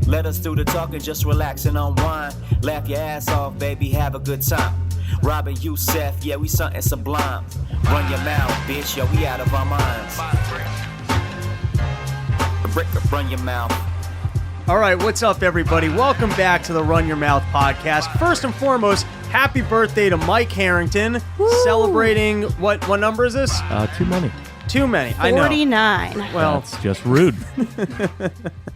Let us do the talking, just relax and unwind. Laugh your ass off, baby, have a good time. Robin, Youssef, yeah, we something sublime. Run your mouth, bitch, yo, we out of our minds. Run your mouth. All right, what's up, everybody? Welcome back to the Run Your Mouth podcast. First and foremost, happy birthday to Mike Harrington. Woo! Celebrating, what number is this? Too many. Too many, I know. 49. Well, it's just rude.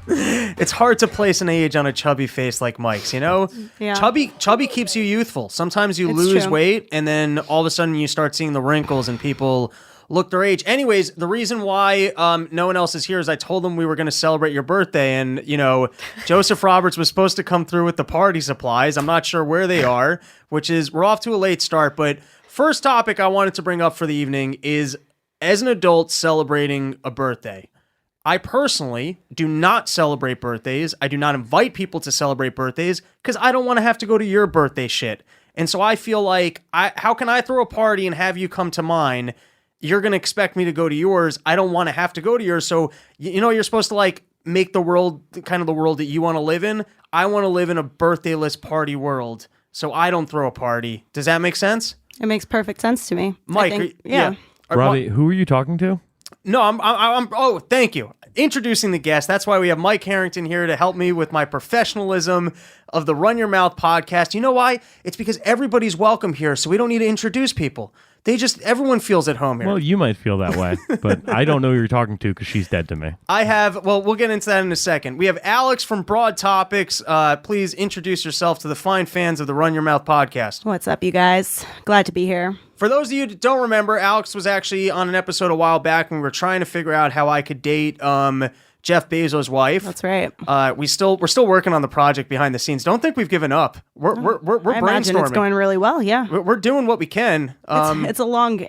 It's hard to place an age on a chubby face like Mike's, you know? Yeah. Chubby keeps you youthful. Sometimes you lose weight, and then all of a sudden you start seeing the wrinkles and people look their age. Anyways, the reason why no one else is here is I told them we were going to celebrate your birthday, and, you know, Joseph Roberts was supposed to come through with the party supplies. I'm not sure where they are, which is, we're off to a late start, but first topic I wanted to bring up for the evening is, as an adult celebrating a birthday, I personally do not celebrate birthdays. I do not invite people to celebrate birthdays because I don't want to have to go to your birthday shit. And so I feel like, how can I throw a party and have you come to mine? You're going to expect me to go to yours. I don't want to have to go to yours. So, you know, you're supposed to like make the world kind of the world that you want to live in. I want to live in a birthdayless party world. So I don't throw a party. Does that make sense? It makes perfect sense to me. Mike, yeah. Robbie, who are you talking to? No, I'm. Oh, thank you. Introducing the guest. That's why we have Mike Harrington here to help me with my professionalism of the Run Your Mouth podcast. You know why? It's because everybody's welcome here, so we don't need to introduce people. Everyone feels at home here. Well, you might feel that way, but I don't know who you're talking to because she's dead to me. We'll get into that in a second. We have Alex from Broad Topix. Please introduce yourself to the fine fans of the Run Your Mouth podcast. What's up, you guys? Glad to be here. For those of you that don't remember, Alex was actually on an episode a while back when we were trying to figure out how I could date Jeff Bezos' wife. That's right. We're still working on the project behind the scenes. Don't think we've given up. We're brainstorming. I imagine it's going really well. Yeah, we're doing what we can. It's a long game.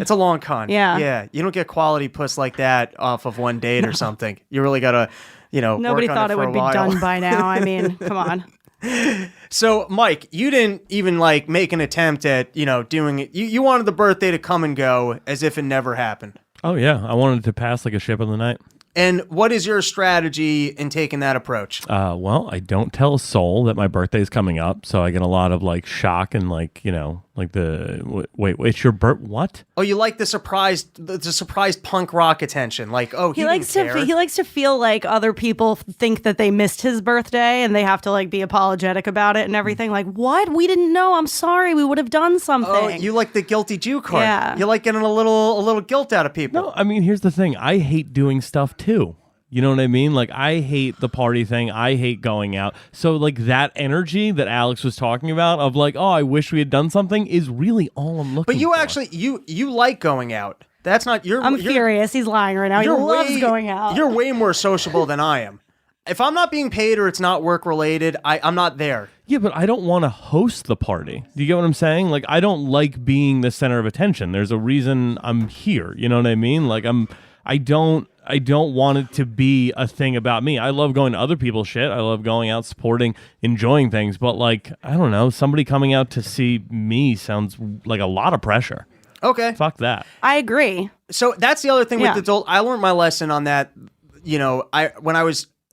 It's a long con. Yeah. You don't get quality puss like that off of one date or something. You really gotta, Nobody thought it would be done by now. I mean, come on. So, Mike, you didn't even like make an attempt at doing it. You wanted the birthday to come and go as if it never happened. Oh yeah, I wanted it to pass like a ship in the night. And what is your strategy in taking that approach? Well, I don't tell a soul that my birthday is coming up, so I get a lot of like shock and like wait, it's your what? Oh, you like the surprise punk rock attention? Like, oh, he likes to feel like other people think that they missed his birthday and they have to like be apologetic about it and everything. Like, what? We didn't know. I'm sorry. We would have done something. Oh, you like the guilty Jew card? Yeah. You like getting a little guilt out of people. No, I mean, here's the thing. I hate doing stuff too. You know what I mean? Like, I hate the party thing. I hate going out. So, like, that energy that Alex was talking about of, like, oh, I wish we had done something is really all I'm looking for. But you actually, you like going out. That's not... I'm furious. He's lying right now. He loves going out. You're way more sociable than I am. If I'm not being paid or it's not work-related, I'm not there. Yeah, but I don't want to host the party. Do you get what I'm saying? Like, I don't like being the center of attention. There's a reason I'm here. You know what I mean? Like, I don't want it to be a thing about me. I love going to other people's shit. I love going out, supporting, enjoying things. But, like, I don't know, somebody coming out to see me sounds like a lot of pressure. Okay. Fuck that. I agree. So that's the other thing with adult. I learned my lesson on that.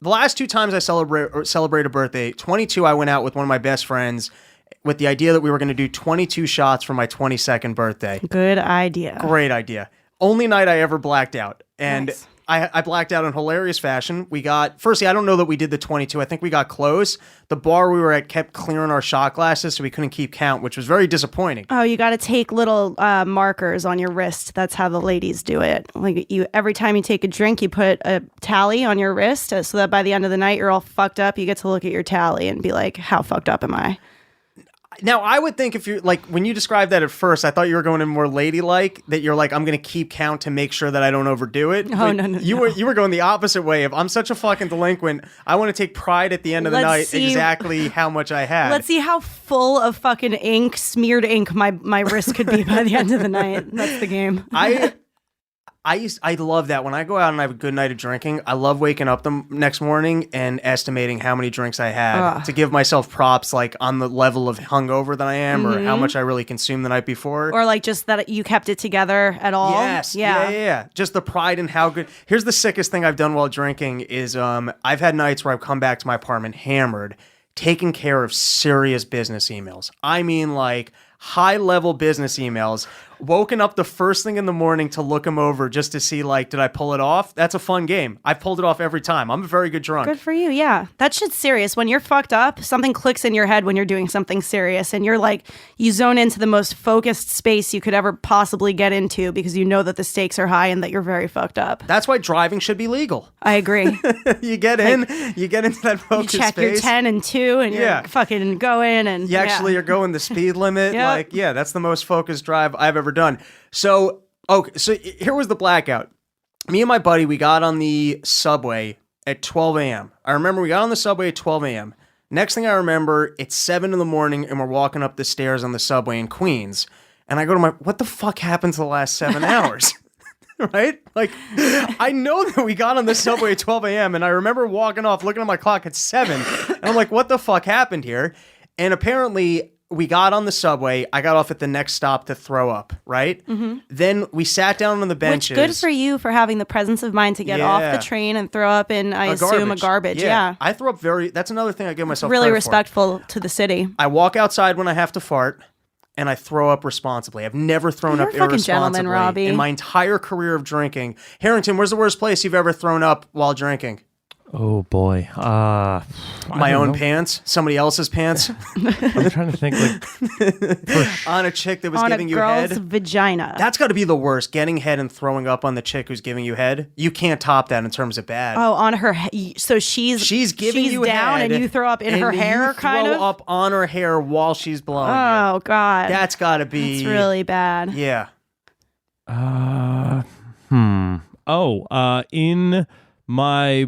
The last two times I celebrate a birthday, 22, I went out with one of my best friends with the idea that we were going to do 22 shots for my 22nd birthday. Good idea. Great idea. Only night I ever blacked out. And nice. I blacked out in hilarious fashion. Firstly, I don't know that we did the 22. I think we got close. The bar we were at kept clearing our shot glasses, so we couldn't keep count, which was very disappointing. Oh, you got to take little markers on your wrist. That's how the ladies do it. Like every time you take a drink, you put a tally on your wrist so that by the end of the night, you're all fucked up. You get to look at your tally and be like, how fucked up am I? Now, I would think if you're like, when you described that at first, I thought you were going in more ladylike, that you're like, I'm going to keep count to make sure that I don't overdo it. Oh, no. You were going the opposite way of, I'm such a fucking delinquent. I want to take pride at the end of the night exactly how much I had. Let's see how full of fucking ink, smeared ink, my wrist could be by the end of the night. That's the game. I love that. When I go out and I have a good night of drinking, I love waking up the next morning and estimating how many drinks I had to give myself props, like on the level of hungover that I am or how much I really consumed the night before. Or like just that you kept it together at all. Yes. Yeah. Just the pride in how good. Here's the sickest thing I've done while drinking is I've had nights where I've come back to my apartment hammered, taking care of serious business emails. I mean, like high-level business emails. Woken up the first thing in the morning to look them over just to see, like, did I pull it off? That's a fun game. I pulled it off every time. I'm a very good drunk. Good for you, yeah. That shit's serious. When you're fucked up, something clicks in your head when you're doing something serious, and you're like, you zone into the most focused space you could ever possibly get into because you know that the stakes are high and that you're very fucked up. That's why driving should be legal. I agree. You get in, you get into that focus you check space. your 10 and 2, and you're fucking going, and you're going the speed limit. Yep. Like, that's the most focused drive I've ever done. So here was the blackout. Me and my buddy, we got on the subway at 12 a.m. I remember we got on the subway at 12 a.m. Next thing I remember, it's 7 in the morning and we're walking up the stairs on the subway in Queens. And I go to what the fuck happened to the last 7 hours? Right? Like, I know that we got on the subway at 12 a.m. and I remember walking off, looking at my clock at 7. And I'm like, what the fuck happened here? And apparently we got on the subway. I got off at the next stop to throw up, right? Mm-hmm. Then we sat down on the benches. Which good for you for having the presence of mind to get off the train and throw up in, I assume, a garbage. Yeah. I throw up that's another thing I give myself really credit respectful to the city. I walk outside when I have to fart, and I throw up responsibly. I've never thrown up irresponsibly gentleman, Robbie. in my entire career of drinking. Harrington, where's the worst place you've ever thrown up while drinking? Oh boy, my own pants, somebody else's pants. I'm trying to think, like on a chick that was on giving you head. head. Vagina. That's got to be the worst. Getting head and throwing up on the chick who's giving you head. You can't top that in terms of bad. Oh, on her. So she's giving you down, head, and you throw up in her hair, kind of. Throw up on her hair while she's blowing. Oh God, that's got to be. That's really bad. Yeah. In my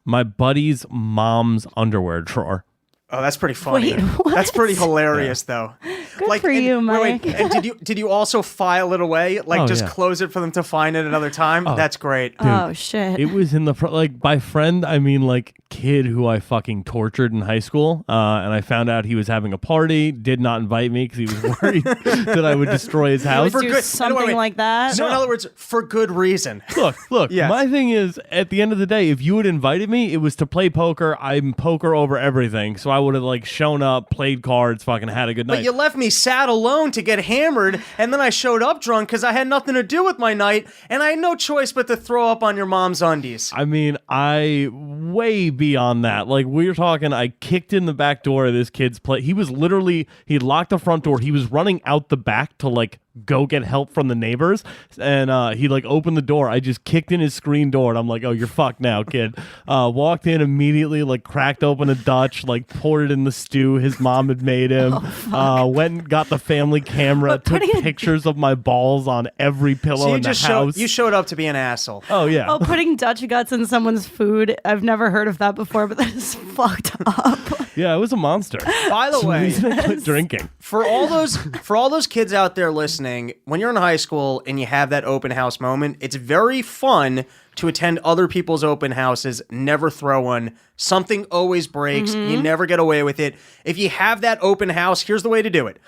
my buddy's mom's underwear drawer. Oh, that's pretty funny. Wait, what? That's pretty hilarious, though. Good for you, Mike. And did you also file it away? Like, close it for them to find it another time? Oh, that's great. Dude, oh, shit. It was in the front. Like, by friend, I mean, like, kid who I fucking tortured in high school. And I found out he was having a party, did not invite me because he was worried that I would destroy his house. For good, something like that? So, in other words, for good reason. Look, yes. My thing is, at the end of the day, if you had invited me, it was to play poker. I'm poker over everything. So I would have, like, shown up, played cards, fucking had a good night. But you left me sat alone to get hammered, and then I showed up drunk because I had nothing to do with my night, and I had no choice but to throw up on your mom's undies. I mean, I way beyond that. Like, we're talking, I kicked in the back door of this kid's place. He was literally, he locked the front door. He was running out the back to, like, go get help from the neighbors, and he, like, opened the door. I just kicked in his screen door, and I'm like, oh, you're fucked now, kid. Walked in immediately, like, cracked open a Dutch, like, poured it in the stew his mom had made him. Went and got the family camera, took pictures of my balls on every pillow in the house. You showed up to be an asshole. Oh, yeah. Oh, putting Dutch guts in someone's food. I've never heard of that before, but that is fucked up. Yeah, it was a monster. By the way, quit drinking. For all those kids out there listening, when you're in high school and you have that open house moment, it's very fun to attend other people's open houses, never throw one. Something always breaks. Mm-hmm. You never get away with it. If you have that open house, here's the way to do it.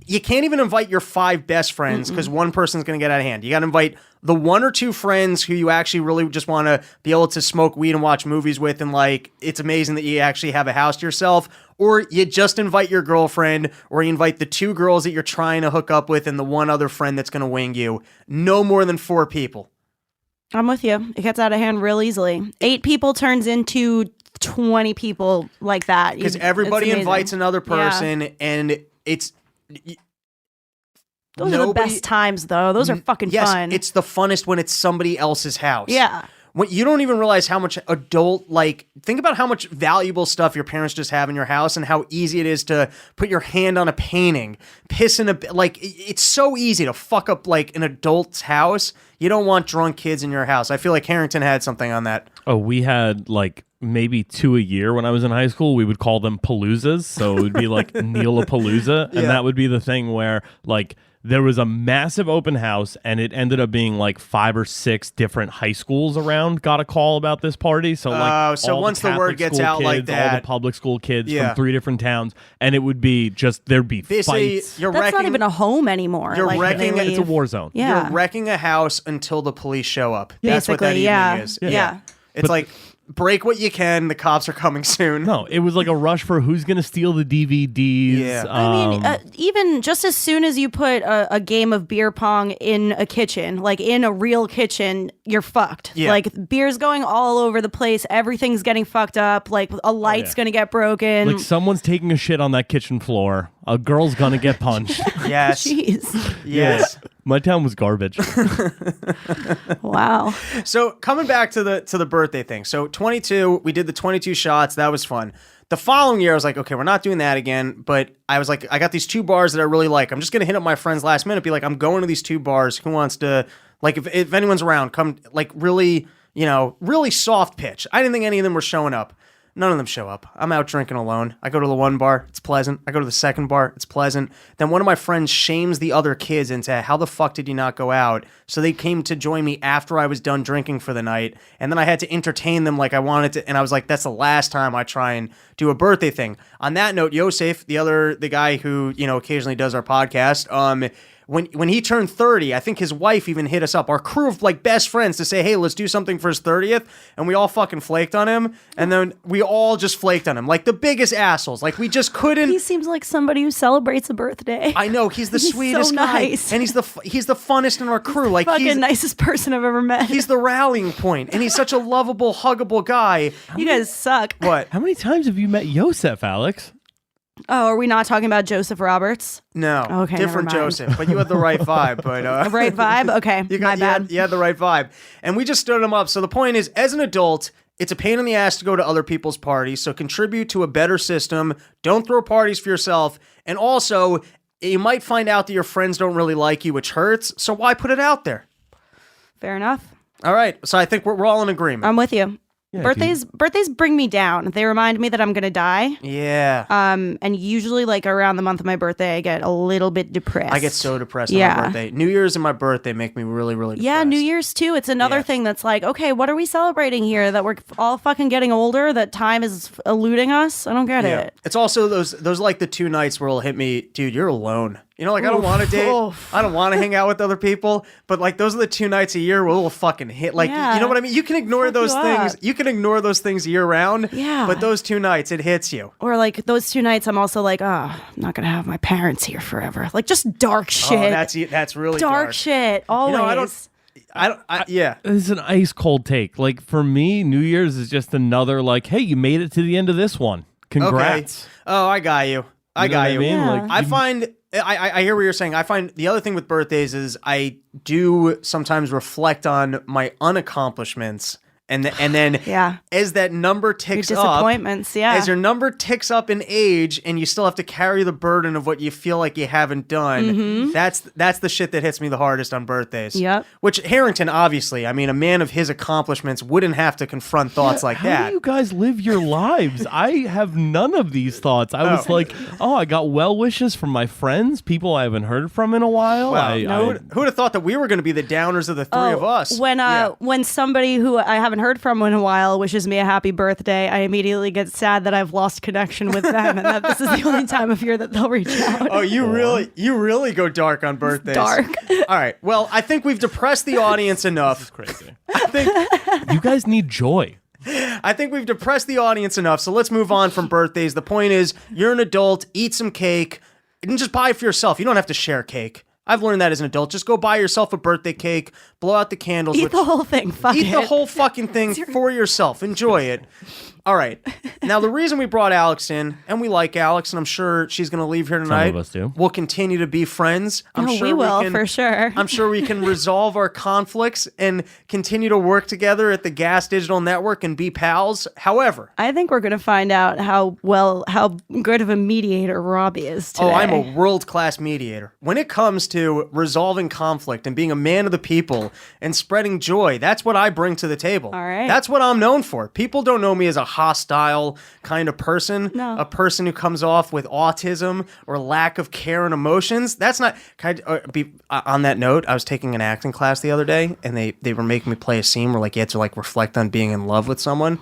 You can't even invite your 5 best friends because one person's going to get out of hand. You got to invite the 1 or 2 friends who you actually really just want to be able to smoke weed and watch movies with, and like, it's amazing that you actually have a house to yourself. Or you just invite your girlfriend, or you invite the 2 girls that you're trying to hook up with and the 1 other friend that's going to wing you. No more than 4 people. I'm with you. It gets out of hand real easily. 8 people turns into 20 people like that. Because everybody invites another person, and it's... Those are the best times, though. Those are fucking fun. It's the funnest when it's somebody else's house. Yeah. When you don't even realize how much think about how much valuable stuff your parents just have in your house and how easy it is to put your hand on a painting, piss in it's so easy to fuck up, like, an adult's house. You don't want drunk kids in your house. I feel like Harrington had something on that. Oh, we had, like, maybe 2 a year when I was in high school. We would call them paloozas. So it would be like Neil-a-palooza. And that would be the thing where, like, there was a massive open house, and it ended up being like 5 or 6 different high schools around got a call about this party. So like, so all once the Catholic word gets school out kids, like that, all the public school kids Yeah. from 3 different towns, and it would be just there'd be basically, fights. That's not even a home anymore. You're like, when they wrecking it. It's a leave. war zone. Yeah. You're wrecking a house until the police show up. That's what that Basically, evening yeah. is. Yeah. It's like break what you can. The cops are coming soon. No, it was like a rush for who's going to steal the DVDs. Yeah. I mean, even just as soon as you put a game of beer pong in a kitchen, like in a real kitchen, you're fucked. Yeah. Like beer's going all over the place. Everything's getting fucked up. Like a light's going to get broken. Like someone's taking a shit on that kitchen floor. A girl's going to get punched. Yes. Jeez. Yes. My town was garbage. Wow. So coming back to the birthday thing. So 22, we did the 22 shots. That was fun. The following year, I was like, okay, we're not doing that again. But I was like, I got these 2 bars that I really like. I'm just going to hit up my friends last minute. Be like, I'm going to these 2 bars. Who wants to, like, if anyone's around, come, like, really, really soft pitch. I didn't think any of them were showing up. None of them show up. I'm out drinking alone. I go to the one bar. It's pleasant. I go to the second bar. It's pleasant. Then one of my friends shames the other kids into, how the fuck did you not go out? So they came to join me after I was done drinking for the night. And then I had to entertain them like I wanted to. And I was like, that's the last time I try and do a birthday thing. On that note, Yosef, the guy who, occasionally does our podcast, when he turned 30, I think his wife even hit us up, our crew of like best friends, to say, hey, let's do something for his 30th. And we all fucking flaked on him. And then we all just flaked on him like the biggest assholes. Like we just couldn't. He seems like somebody who celebrates a birthday. I know, he's the He's sweetest so guy. nice. And he's the funnest in our crew. Like Fucking nicest person I've ever met. he's the rallying point. And he's such a lovable, huggable guy. You guys suck. What? How many times have you met Yosef, Alex? Oh, are we not talking about Joseph Roberts? No. Okay, Different never mind. Joseph. But you had the right vibe. But Right vibe? Okay, my bad. You had the right vibe. And we just stood him up. So the point is, as an adult, it's a pain in the ass to go to other people's parties. So contribute to a better system. Don't throw parties for yourself. And also, you might find out that your friends don't really like you, which hurts. So why put it out there? Fair enough. All right. So I think we're all in agreement. I'm with you. Yeah, Birthdays bring me down. They remind me that I'm gonna die. Yeah. And usually like around the month of my birthday, I get a little bit depressed. I get so depressed on my birthday. New Year's and my birthday make me really, really depressed. Yeah, New Year's too. It's another thing that's like, okay, what are we celebrating here? That we're all fucking getting older, that time is eluding us? I don't get Yeah. it. It's also those like the 2 nights where it'll hit me, dude, you're alone. I don't want to date. I don't want to hang out with other people. But like those are the 2 nights a year where it'll fucking hit. Like, Yeah. you know what I mean? You can ignore Fuck those you things. up. You can ignore those things year round. Yeah. But those 2 nights, it hits you. Or like those 2 nights, I'm also like, oh, I'm not gonna have my parents here forever. Like just dark shit. Oh, that's really dark. shit. Always. Yeah. This is an ice cold take. Like for me, New Year's is just another like, hey, you made it to the end of this one. Congrats. Okay. Oh, I got you. I You know got what you. I mean? Yeah. Like, I you- find I hear what you're saying. I find the other thing with birthdays is I do sometimes reflect on my unaccomplishments, and then Yeah. as that number ticks Your up, disappointments, yeah. as your number ticks up in age, and you still have to carry the burden of what you feel like you haven't done. That's the shit that hits me the hardest on birthdays. Yep. Which Harrington, obviously, I mean, a man of his accomplishments wouldn't have to confront thoughts like How that. do you guys live your lives? I have none of these thoughts. I was like, oh, I got well wishes from my friends, people I haven't heard from in a while. Wow. Who would have thought that we were going to be the downers of the three of us? When somebody who I haven't heard from in a while wishes me a happy birthday, I immediately get sad that I've lost connection with them and that this is the only time of year that they'll reach out. Oh, you really go dark on birthdays. dark. All right. Well, I think we've depressed the audience enough. Crazy. I think You guys need joy. we've depressed the audience enough. So let's move on from birthdays. The point is, you're an adult, eat some cake, and just buy it for yourself. You don't have to share cake. I've learned that as an adult. Just go buy yourself a birthday cake, blow out the candles. Eat the whole thing. Fuck Eat it. the whole fucking thing for yourself. Enjoy it. All right. Now, the reason we brought Alex in, and we like Alex, and I'm sure she's going to leave here tonight. of us do. We'll continue to be friends. I'm Oh, sure we will, can, for sure. I'm sure we can resolve our conflicts and continue to work together at the Gas Digital Network and be pals. However, I think we're going to find out how good of a mediator Robbie is today. oh, I'm a world-class mediator. When it comes to resolving conflict and being a man of the people and spreading joy, that's what I bring to the table. All right. That's what I'm known for. People don't know me as a hostile kind of person. No. A person who comes off with autism or lack of care and emotions. That's not. Can I be on that note? I was taking an acting class the other day, and they were making me play a scene where like you had to like reflect on being in love with someone.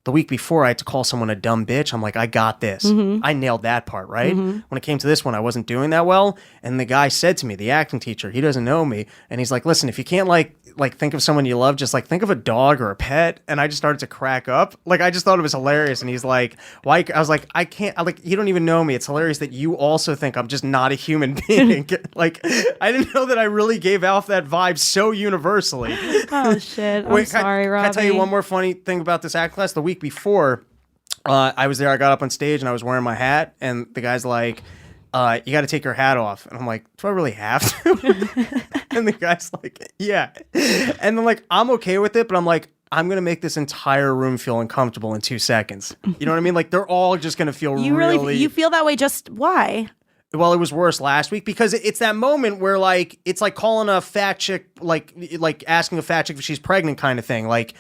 The week before, I had to call someone a dumb bitch. I'm like, I got this. I nailed that part, right? When it came to this one, I wasn't doing that well. And the guy said to me, the acting teacher, he doesn't know me. And he's like, listen, if you can't like think of someone you love, just like think of a dog or a pet. And I just started to crack up. Like, I just thought it was hilarious. And he's like, why? I was like, I can't, you don't even know me. It's hilarious that you also think I'm just not a human being. Like, I didn't know that I really gave off that vibe so universally. Oh, shit. I'm sorry, Robbie. Can I tell you one more funny thing about this act class? The week before, I was there, I got up on stage and I was wearing my hat, and the guy's like, you got to take your hat off. And I'm like, do I really have to? And the guy's like, yeah. And I'm like, I'm okay with it, but I'm like, I'm going to make this entire room feel uncomfortable in 2 seconds. You know what I mean? Like, they're all just going to feel You feel that way, just why? Well, it was worse last week because it's that moment where like it's like calling a fat chick like asking a fat chick if she's pregnant kind of thing. Like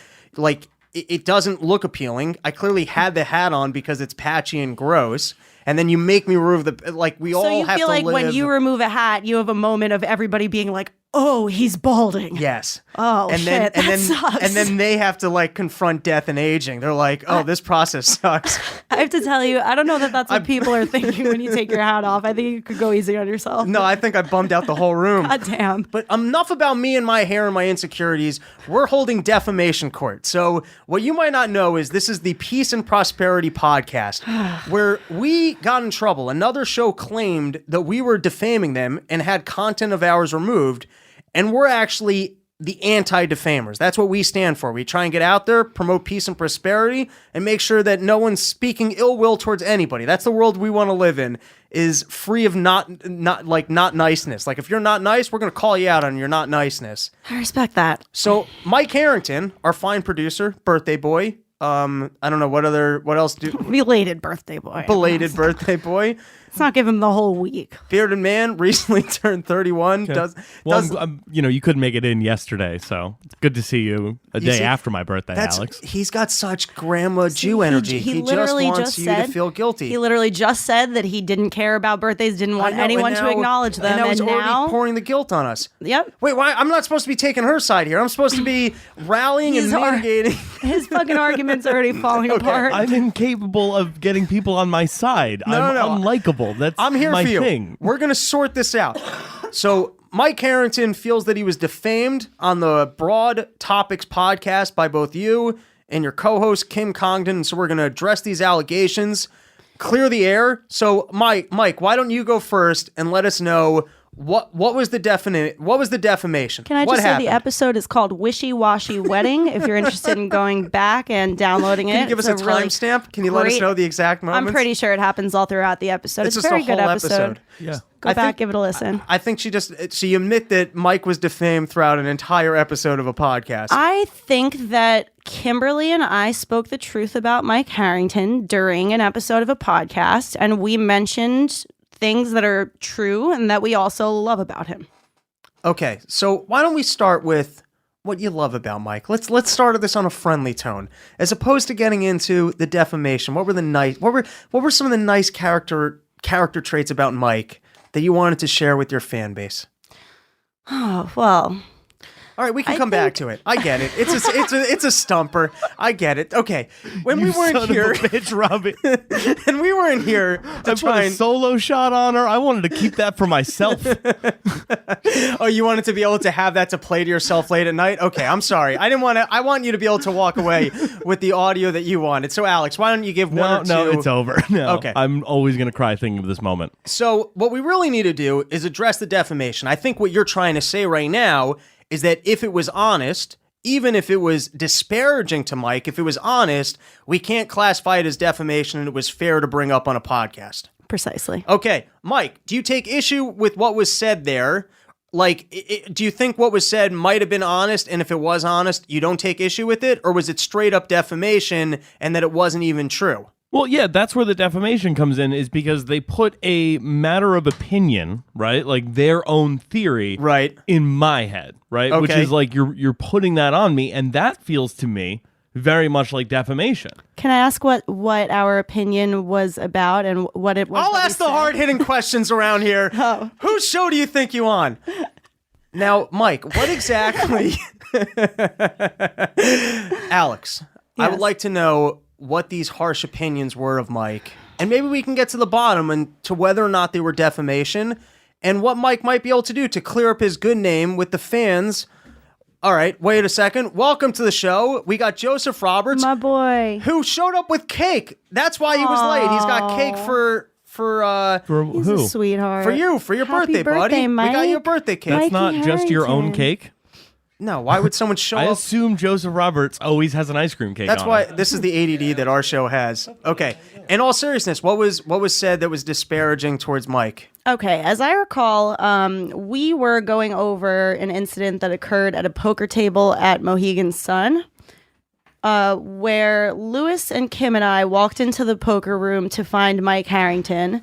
it doesn't look appealing. I clearly had the hat on because it's patchy and gross. And then you make me remove the like we all have to live. So you feel like when you remove a hat, you have a moment of everybody being like, "Oh, he's balding." Yes. Oh, and shit. That sucks. And then they have to like confront death and aging. They're like, "Oh, this process sucks." I have to tell you, I don't know that that's what people are thinking when you take your hat off. I think you could go easy on yourself. No, I think I bummed out the whole room. God damn. But enough about me and my hair and my insecurities. We're holding defamation court. So what you might not know is this is the Peace and Prosperity podcast where we got in trouble. Another show claimed that we were defaming them and had content of ours removed. And we're actually the anti-defamers. That's what we stand for. We try and get out there, promote peace and prosperity, and make sure that no one's speaking ill will towards anybody. That's the world we want to live in, is free of not niceness. Like, if you're not nice, we're going to call you out on your not niceness. I respect that. So Mike Harrington, our fine producer, birthday boy, I don't know what else Belated birthday boy. Belated birthday boy. Let's not give him the whole week. Bearded man recently turned 31. Okay. You couldn't make it in yesterday, so it's good to see you a day after my birthday, Alex. He's got such grandma Jew energy. He just wants you to feel guilty. He literally just said that he didn't care about birthdays, didn't want anyone to acknowledge them, and now pouring the guilt on us. Yep. Wait, why? I'm not supposed to be taking her side here. I'm supposed to be rallying and mitigating. His fucking argument's already falling apart. I'm incapable of getting people on my side. I'm unlikable. I'm here my for you. thing. We're going to sort this out. So Mike Harrington feels that he was defamed on the Broad Topix podcast by both you and your co-host Kim Congdon. So we're going to address these allegations, clear the air. So Mike, why don't you go first and let us know what was the defamation? Can I just say the episode is called Wishy Washy Wedding? If you're interested in going back and downloading it, can you give us a timestamp? Can you let us know the exact moments? I'm pretty sure it happens all throughout the episode. It's a very good episode. Yeah, go back, give it a listen. I think she admit that Mike was defamed throughout an entire episode of a podcast. I think that Kimberly and I spoke the truth about Mike Harrington during an episode of a podcast, and we mentioned things that are true and that we also love about him. Okay, so why don't we start with what you love about Mike? Let's start this on a friendly tone, as opposed to getting into the defamation. What were some of the nice character traits about Mike that you wanted to share with your fan base? Oh, well. All right, we can come back to it. I get it. It's a stumper. I get it. Okay, when we weren't here, bitch, Robbie, and we weren't here to try a solo shot on her. I wanted to keep that for myself. Oh, you wanted to be able to have that to play to yourself late at night? Okay, I'm sorry. I didn't want to. I want you to be able to walk away with the audio that you wanted. So, Alex, why don't you give one or two? No, it's over. No, okay. I'm always gonna cry thinking of this moment. So, what we really need to do is address the defamation. I think what you're trying to say right now is that if it was honest, even if it was disparaging to Mike, if it was honest, we can't classify it as defamation and it was fair to bring up on a podcast. Precisely. Okay, Mike, do you take issue with what was said there? Like, do you think what was said might have been honest, and if it was honest, you don't take issue with it? Or was it straight up defamation and that it wasn't even true? Well, yeah, that's where the defamation comes in, is because they put a matter of opinion, right? Like their own theory, right, in my head, right? Okay. Which is like you're putting that on me, and that feels to me very much like defamation. Can I ask what our opinion was about and what it was? I'll ask the hard-hitting questions around here. Oh. Whose show do you think you on? Now, Mike, what exactly... Alex, I would like to know what these harsh opinions were of Mike, and maybe we can get to the bottom and to whether or not they were defamation, and what Mike might be able to do to clear up his good name with the fans. All right, wait a second. Welcome to the show. We got Joseph Roberts, My boy. who showed up with cake. That's why he was late. He's got cake for He's who? a sweetheart. for you, for your Happy birthday, buddy. Mike. We got you a birthday cake. That's Mikey not just your own Harrington. cake. No, why would someone show I up? assume Joseph Roberts always has an ice cream cake. That's on why it. this is the ADD that our show has. Okay. In all seriousness, what was said that was disparaging towards Mike? Okay, as I recall, we were going over an incident that occurred at a poker table at Mohegan Sun, where Lewis and Kim and I walked into the poker room to find Mike Harrington,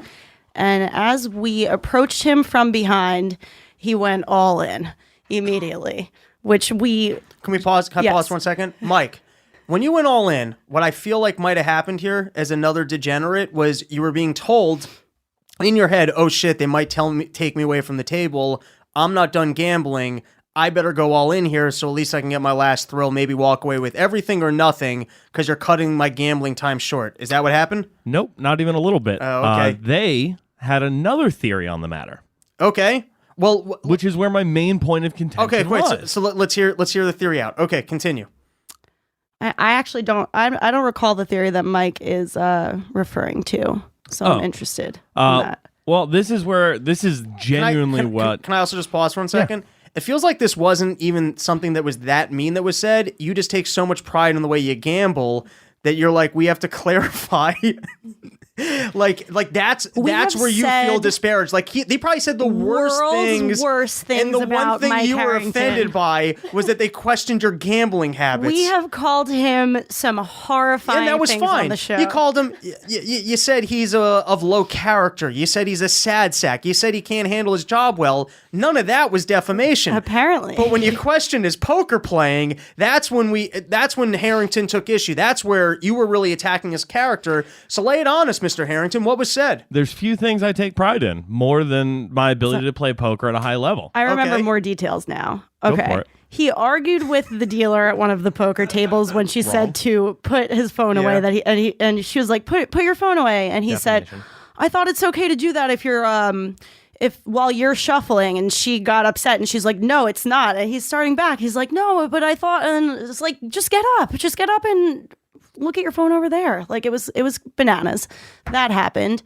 and as we approached him from behind, he went all in immediately, which we... Can we pause? Can I Yes. pause for 1 second? Mike, when you went all in, what I feel like might have happened here as another degenerate was you were being told in your head, oh shit, they might take me away from the table. I'm not done gambling. I better go all in here so at least I can get my last thrill, maybe walk away with everything or nothing because you're cutting my gambling time short. Is that what happened? Nope, not even a little bit. Oh, okay. They had another theory on the matter, Okay. Well, which is where my main point of contention okay, wait. was. So let's hear the theory out. Okay, continue. I actually don't... I don't recall the theory that Mike is referring to, so I'm interested in that. Well, this is genuinely what... Can I also just pause for 1 second? It feels like this wasn't even something that was that mean that was said. You just take so much pride in the way you gamble that you're like, we have to clarify. like that's where you feel disparaged. Like they probably said the worst things, and the one about thing Mike you were Harrington. offended by was that they questioned your gambling habits. We have called him some horrifying And that was things fine. on the show. You called him. You said he's of low character. You said he's a sad sack. You said he can't handle his job well. None of that was defamation. Apparently. But when you questioned his poker playing, that's when Harrington took issue. That's where you were really attacking his character. So lay it on us, Mr. Harrington. What was said? There's few things I take pride in more than my ability to play poker at a high level. I remember Okay. more details now. Go Okay. for it. He argued with the dealer at one of the poker tables when she said to put his phone away. Yeah. And she was like, "Put your phone away." And he said, "I thought it's okay to do that if you're if while you're shuffling." And she got upset and she's like, "No, it's not." And he's starting back. He's like, "No, but I thought." And it's like, just get up and look at your phone over there. Like it was bananas. That happened.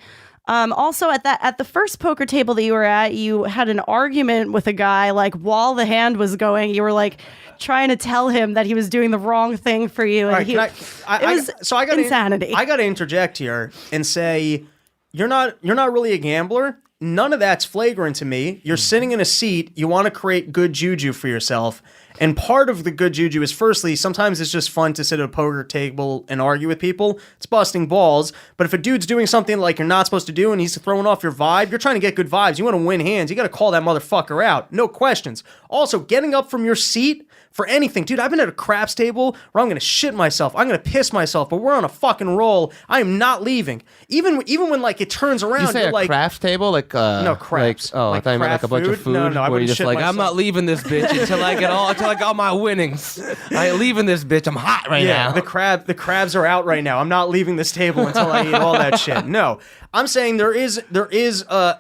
Also at the first poker table that you were at, you had an argument with a guy, like while the hand was going, you were like trying to tell him that he was doing the wrong thing for you. And All right, I got insanity. I got to interject here and say, you're not really a gambler. None of that's flagrant to me. You're sitting in a seat. You want to create good juju for yourself. And part of the good juju is, firstly, sometimes it's just fun to sit at a poker table and argue with people. It's busting balls. But if a dude's doing something like you're not supposed to do and he's throwing off your vibe, you're trying to get good vibes. You want to win hands. You got to call that motherfucker out. No questions. Also, getting up from your seat for anything. Dude, I've been at a craps table where I'm going to shit myself. I'm going to piss myself, but we're on a fucking roll. I am not leaving. Even when like it turns around, You say you're a like, craft table? Like, no, craps. Like, I thought you meant like craft a bunch of food. No, I where you wouldn't just shit like, I'm myself. not leaving this bitch until I got my winnings. I ain't leaving this bitch. I'm hot right Yeah, now. the crabs are out right now. I'm not leaving this table until I eat all that shit. No, I'm saying there is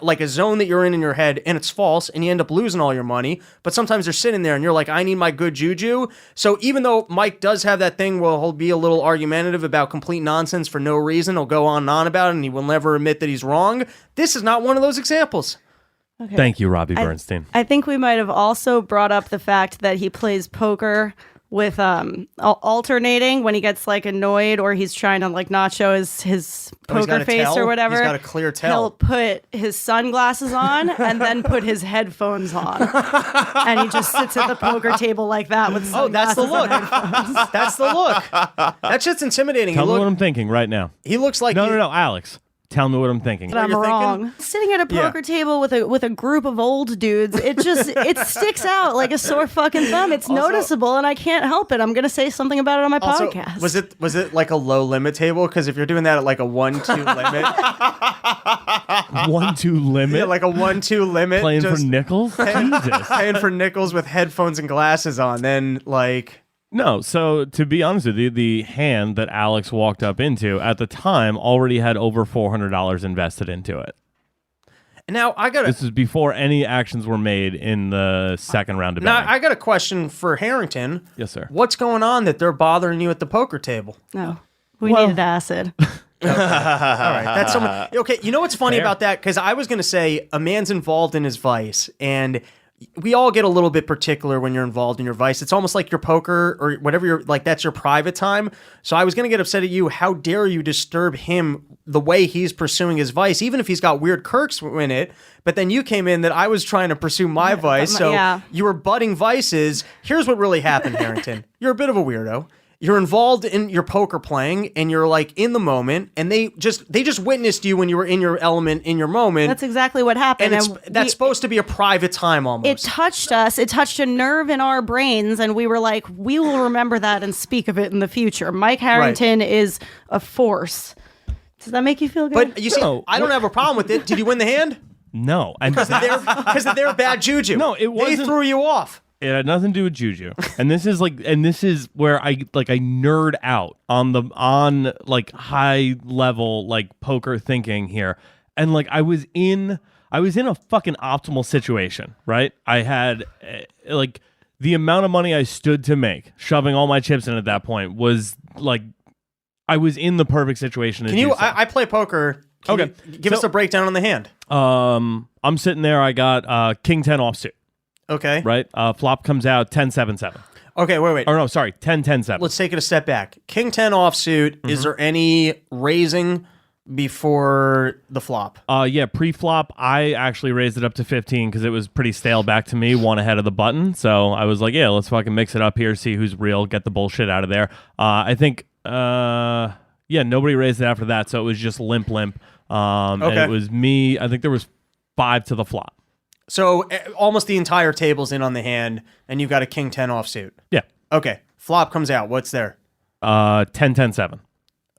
like a zone that you're in your head, and it's false, and you end up losing all your money. But sometimes you're sitting there, and you're like, I need my good juju. So even though Mike does have that thing where he'll be a little argumentative about complete nonsense for no reason, he'll go on and on about it, and he will never admit that he's wrong. This is not one of those examples. Okay. Thank you, Robbie Bernstein. I think we might have also brought up the fact that he plays poker with alternating when he gets like annoyed or he's trying to like not show his poker face or whatever. He's got a clear tell. He'll put his sunglasses on and then put his headphones on, and he just sits at the poker table like that with that's sunglasses. the look. That's the look. That shit's intimidating. Tell me what I'm thinking right now. He looks like No, Alex. Tell me what I'm thinking. I'm you're wrong. thinking? Sitting at a poker table with a group of old dudes, it sticks out like a sore fucking thumb. It's noticeable, and I can't help it. I'm gonna say something about it on my podcast. Was it like a low limit table? Because if you're doing that at like a 1-2 limit, 1-2 limit. yeah, like a 1-2 limit, Playing for nickels. Jesus. paying for nickels with headphones and glasses on, then like. No, so to be honest with you, the hand that Alex walked up into at the time already had over $400 invested into it. Now This is before any actions were made in the second round of Now betting. I got a question for Harrington. Yes, sir. What's going on that they're bothering you at the poker table? No, we needed acid. All right, that's so okay. You know what's funny about that? Because I was going to say a man's involved in his vice, and we all get a little bit particular when you're involved in your vice. It's almost like your poker or whatever you're like. That's your private time. So I was going to get upset at you. How dare you disturb him the way he's pursuing his vice, even if he's got weird quirks in it. But then you came in that I was trying to pursue my vice. So you were butting vices. Here's what really happened, Harrington. You're a bit of a weirdo. You're involved in your poker playing, and you're like in the moment, and they just witnessed you when you were in your element, in your moment. That's exactly what happened. And that's supposed to be a private time almost. It touched us. It touched a nerve in our brains, and we were like, we will remember that and speak of it in the future. Mike Harrington is a force. Does that make you feel good? But you see, I don't have a problem with it. Did you win the hand? No. Because they're bad juju. No, it wasn't. They threw you off. It had nothing to do with juju, and this is where I nerd out on high level like poker thinking here, and like I was in a fucking optimal situation, right? I had like the amount of money I stood to make, shoving all my chips in at that point was like I was in the perfect situation. Can you? I play poker. Okay, give us a breakdown on the hand. I'm sitting there. I got King 10 offsuit. Okay. Right? Flop comes out 10-7-7. Okay, wait. Or no, sorry, 10-10-7. Let's take it a step back. King 10 offsuit. Is there any raising before the flop? Yeah, pre-flop, I actually raised it up to 15 because it was pretty stale back to me, one ahead of the button. So I was like, yeah, let's fucking mix it up here, see who's real, get the bullshit out of there. I think, nobody raised it after that, so it was just limp. And it was me. I think there was 5 to the flop. So almost the entire table's in on the hand, and you've got a King 10 offsuit. Yeah. Okay. Flop comes out. What's there? 10-10-7.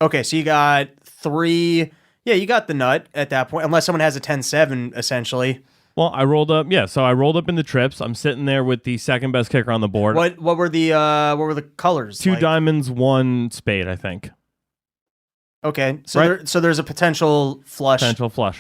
Okay, so you got 3. Yeah, you got the nut at that point, unless someone has a 10-7, essentially. Well, I rolled up. Yeah, so I rolled up in the trips. I'm sitting there with the second best kicker on the board. What were the colors? 2 diamonds, 1 spade, I think. Okay, so there's a potential flush. Out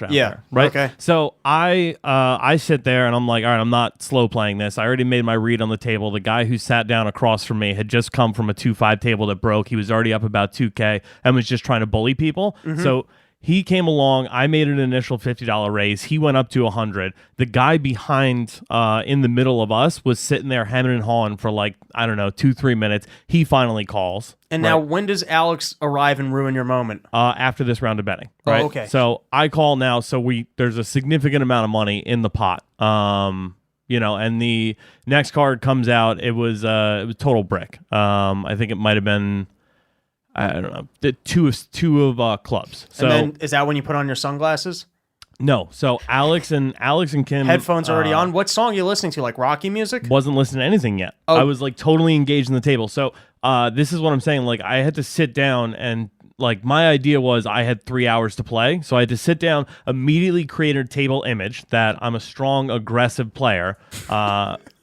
there, right? Okay. So I sit there and I'm like, all right, I'm not slow playing this. I already made my read on the table. The guy who sat down across from me had just come from a 2-5 table that broke. He was already up about 2K and was just trying to bully people. Mm-hmm. So he came along. I made an initial $50 raise. He went up to 100. The guy behind, in the middle of us, was sitting there hemming and hawing for 2-3 minutes. He finally calls. And now, when does Alex arrive and ruin your moment? After this round of betting. Right? Oh, okay. So I call now. So there's a significant amount of money in the pot. And the next card comes out. It was total brick. I think it might have been, I don't know, the two of clubs. So, and then is that when you put on your sunglasses? No. So Alex and Kim, headphones already on. What song are you listening to? Like Rocky music? Wasn't listening to anything yet. I was like totally engaged in the table. So this is what I'm saying. Like I had to sit down and like my idea was I had 3 hours to play. So I had to sit down, immediately create a table image that I'm a strong, aggressive player.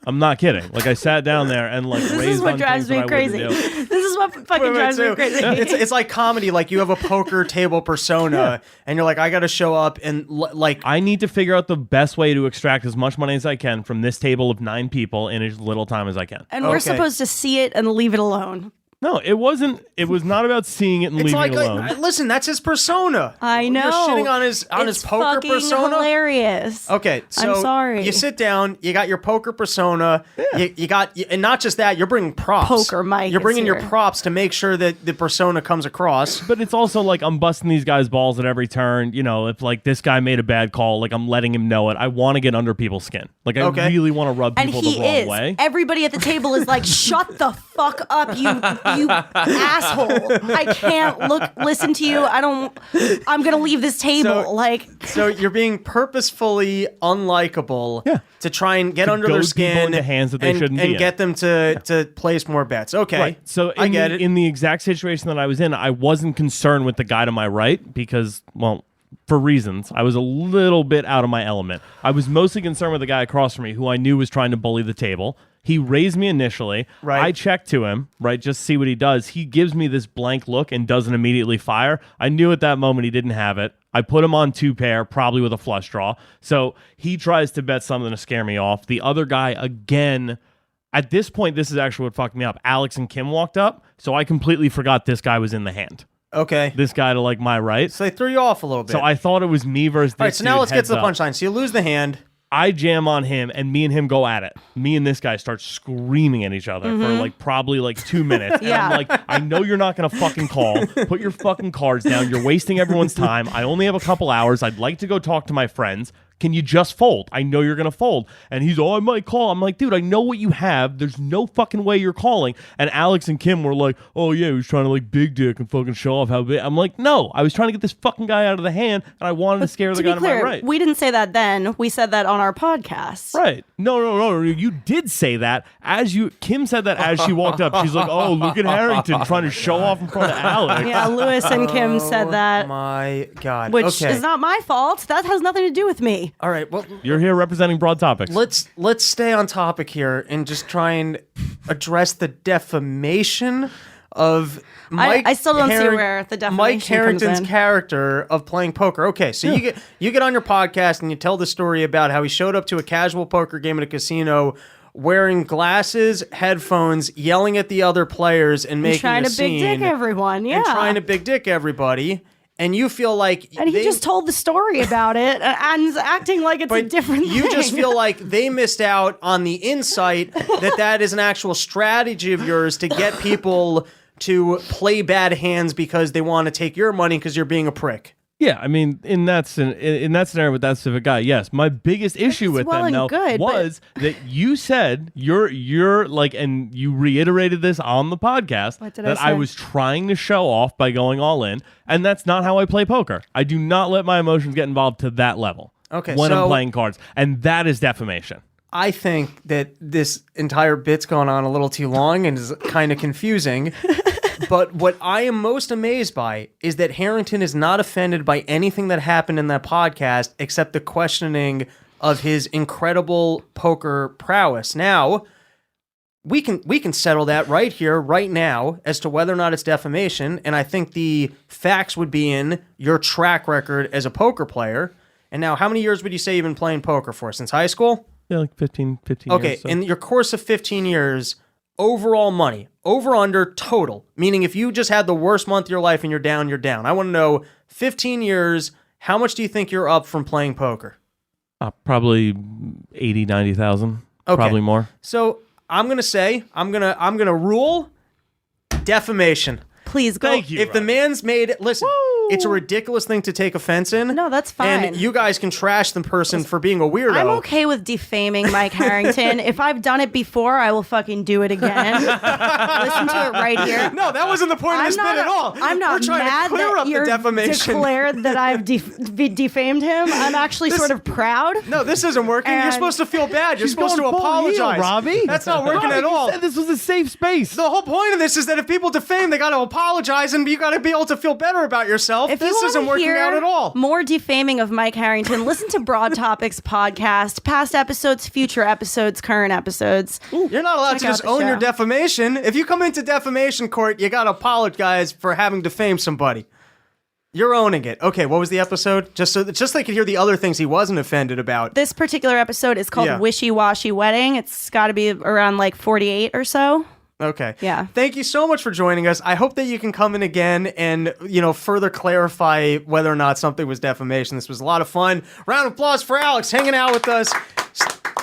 I'm not kidding. Like I sat down there and like raised is what on drives things me that I wouldn't crazy. do. This is what fucking drives me crazy. It's like comedy. Like you have a poker table persona, and you're like, I got to show up and like. I need to figure out the best way to extract as much money as I can from this table of 9 people in as little time as I can. And we're supposed to see it and leave it alone. No, it wasn't. It was not about seeing it and leaving it alone. Listen, that's his persona. I know. You're shitting on his poker persona. It's fucking hilarious. Okay, so I'm sorry. You sit down. You got your poker persona. Yeah. You got, and not just that. You're bringing props. Poker Mike. You're bringing your props to make sure that the persona comes across. But it's also like I'm busting these guys' balls at every turn. You know, if like this guy made a bad call, like I'm letting him know it. I want to get under people's skin. Like I really want to rub people the wrong way. Everybody at the table is like, "Shut the fuck up, you You asshole. I can't listen to you. I'm going to leave this table. So you're being purposefully unlikable to try and get under their skin into hands that they shouldn't be and get them to place more bets. Okay. Right. So I get it. In the exact situation that I was in, I wasn't concerned with the guy to my right because, well, for reasons, I was a little bit out of my element. I was mostly concerned with the guy across from me who I knew was trying to bully the table. He raised me initially. Right. I checked to him, right, just see what he does. He gives me this blank look and doesn't immediately fire. I knew at that moment he didn't have it. I put him on 2-pair, probably with a flush draw. So he tries to bet something to scare me off. The other guy, again, at this point, this is actually what fucked me up. Alex and Kim walked up, so I completely forgot this guy was in the hand. Okay. This guy to like my right. So they threw you off a little bit. So I thought it was me versus this All right, so now dude, let's get to the heads up. punchline. So you lose the hand. I jam on him, and me and him go at it. Me and this guy start screaming at each other for like probably like 2 minutes. And I'm like, I know you're not going to fucking call. Put your fucking cards down. You're wasting everyone's time. I only have a couple hours. I'd like to go talk to my friends. Can you just fold? I know you're going to fold. And he's, I might call. I'm like, dude, I know what you have. There's no fucking way you're calling. And Alex and Kim were like, oh, yeah, he was trying to like big dick and fucking show off how big. I'm like, no, I was trying to get this fucking guy out of the hand, and I wanted to scare the guy to my right. We didn't say that then. We said that on our podcast. Right. No. You did say that Kim said that as she walked up. She's like, oh, look at Harrington trying to show off in front of Alex. Yeah, Lewis and Kim said that. My God. Which is not my fault. That has nothing to do with me. All right. Well, You're here representing Broad Topix. let's stay on topic here and just try and address the defamation of Mike. I still don't see where the defamation Mike Harrington's comes in. character of playing poker. Okay, so you get on your podcast and you tell the story about how he showed up to a casual poker game at a casino wearing glasses, headphones, yelling at the other players and making trying a to scene. big dick everyone. Yeah. And trying to big dick everybody. And you feel like... And he just told the story about it and acting like it's a different thing. You just feel like they missed out on the insight that is an actual strategy of yours to get people to play bad hands because they want to take your money because you're being a prick. Yeah, I mean, in that scenario with that specific guy, yes. My biggest issue with them though was that you said you're like, and you reiterated this on the podcast that I was trying to show off by going all in, and that's not how I play poker. I do not let my emotions get involved to that level. Okay, when I'm playing cards, and that is defamation. I think that this entire bit's gone on a little too long and is kind of confusing. But what I am most amazed by is that Harrington is not offended by anything that happened in that podcast except the questioning of his incredible poker prowess. Now, we can settle that right here, right now, as to whether or not it's defamation. And I think the facts would be in your track record as a poker player. And now, how many years would you say you've been playing poker for? Since high school? Yeah, like 15 years. Okay, in your course of 15 years... overall money, over under total, meaning if you just had the worst month of your life and you're down, you're down. I want to know 15 years, how much do you think you're up from playing poker? Probably 80, 90,000. Okay. Probably more. So I'm going to say, I'm going to rule defamation. Please go. Thank you. If the man's made it, listen, it's a ridiculous thing to take offense in. No, that's fine. And you guys can trash the person for being a weirdo. I'm okay with defaming Mike Harrington. If I've done it before, I will fucking do it again. Listen to it right here. No, that wasn't the point of this bit at all. I'm not We're trying mad to clear that up you're the defamation. declared that I've defamed him. I'm actually sort of proud. No, this isn't working. You're And- supposed to feel bad. You're supposed to going full heel, apologize. Robbie. That's not working Robbie, at all. You said this was a safe space. The whole point of this is that if people defame, they got to apologize and you got to be able to feel better about yourself. If This you isn't wanna working hear out at all. more defaming of Mike Harrington, listen to Broad Topix podcast, past episodes, future episodes, current episodes. You're not allowed Check to out just the own your show. defamation. If you come into defamation court, you got to apologize for having defamed somebody. You're owning it. Okay, what was the episode? Just so they could hear the other things he wasn't offended about. This particular episode is called Wishy Washy Wedding. It's got to be around like 48 or so. Okay. Yeah. Thank you so much for joining us. I hope that you can come in again and, further clarify whether or not something was defamation. This was a lot of fun. Round of applause for Alex hanging out with us.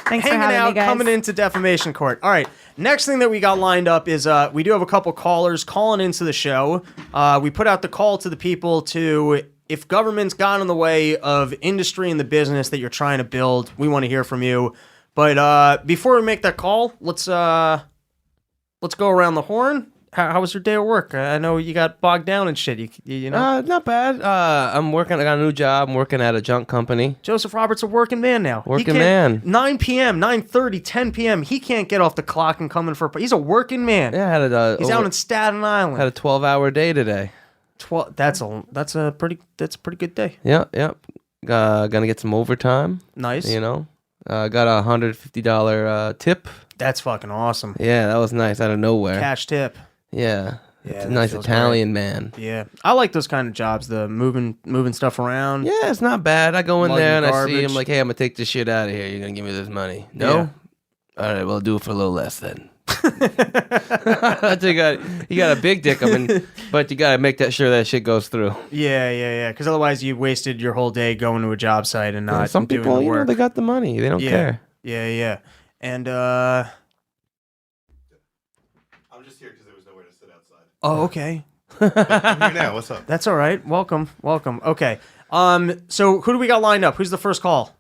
Thanks for having me, guys. Coming into defamation court. All right. Next thing that we got lined up is we do have a couple callers calling into the show. We put out the call to the people to, if government's got in the way of industry and the business that you're trying to build, we want to hear from you. But before we make that call, let's go around the horn. How was your day at work? I know you got bogged down and shit. You know, Not bad. I'm working. I got a new job. I'm working at a junk company. Joseph Roberts a working man now. Working man. 9 p.m., 9:30, 10 p.m. He can't get off the clock and come in for. He's a working man. Yeah, I had He's out in Staten Island. Had a 12-hour day today. 12. That's a pretty good day. Yep. Gonna get some overtime. Nice. You know, got a $150 tip. That's fucking awesome. Yeah, that was nice out of nowhere. Cash tip. Yeah. Yeah, It's a that nice feels Italian man. Yeah, I like those kind of jobs. The moving stuff around. Yeah, it's not bad. I go in Lugging there and I garbage. see him like, hey, I'm gonna take this shit out of here. You're gonna give me this money? No. Yeah. All right, well, I'll do it for a little less then. You got a big dick, but you gotta make sure that shit goes through. Yeah. Because otherwise, you wasted your whole day going to a job site and not Some doing people, the work. they got the money. They don't care. Yeah. And I'm just here because there was nowhere to sit outside. oh, okay. I'm here now. What's up? That's all right. Welcome. Okay. So who do we got lined up? Who's the first call?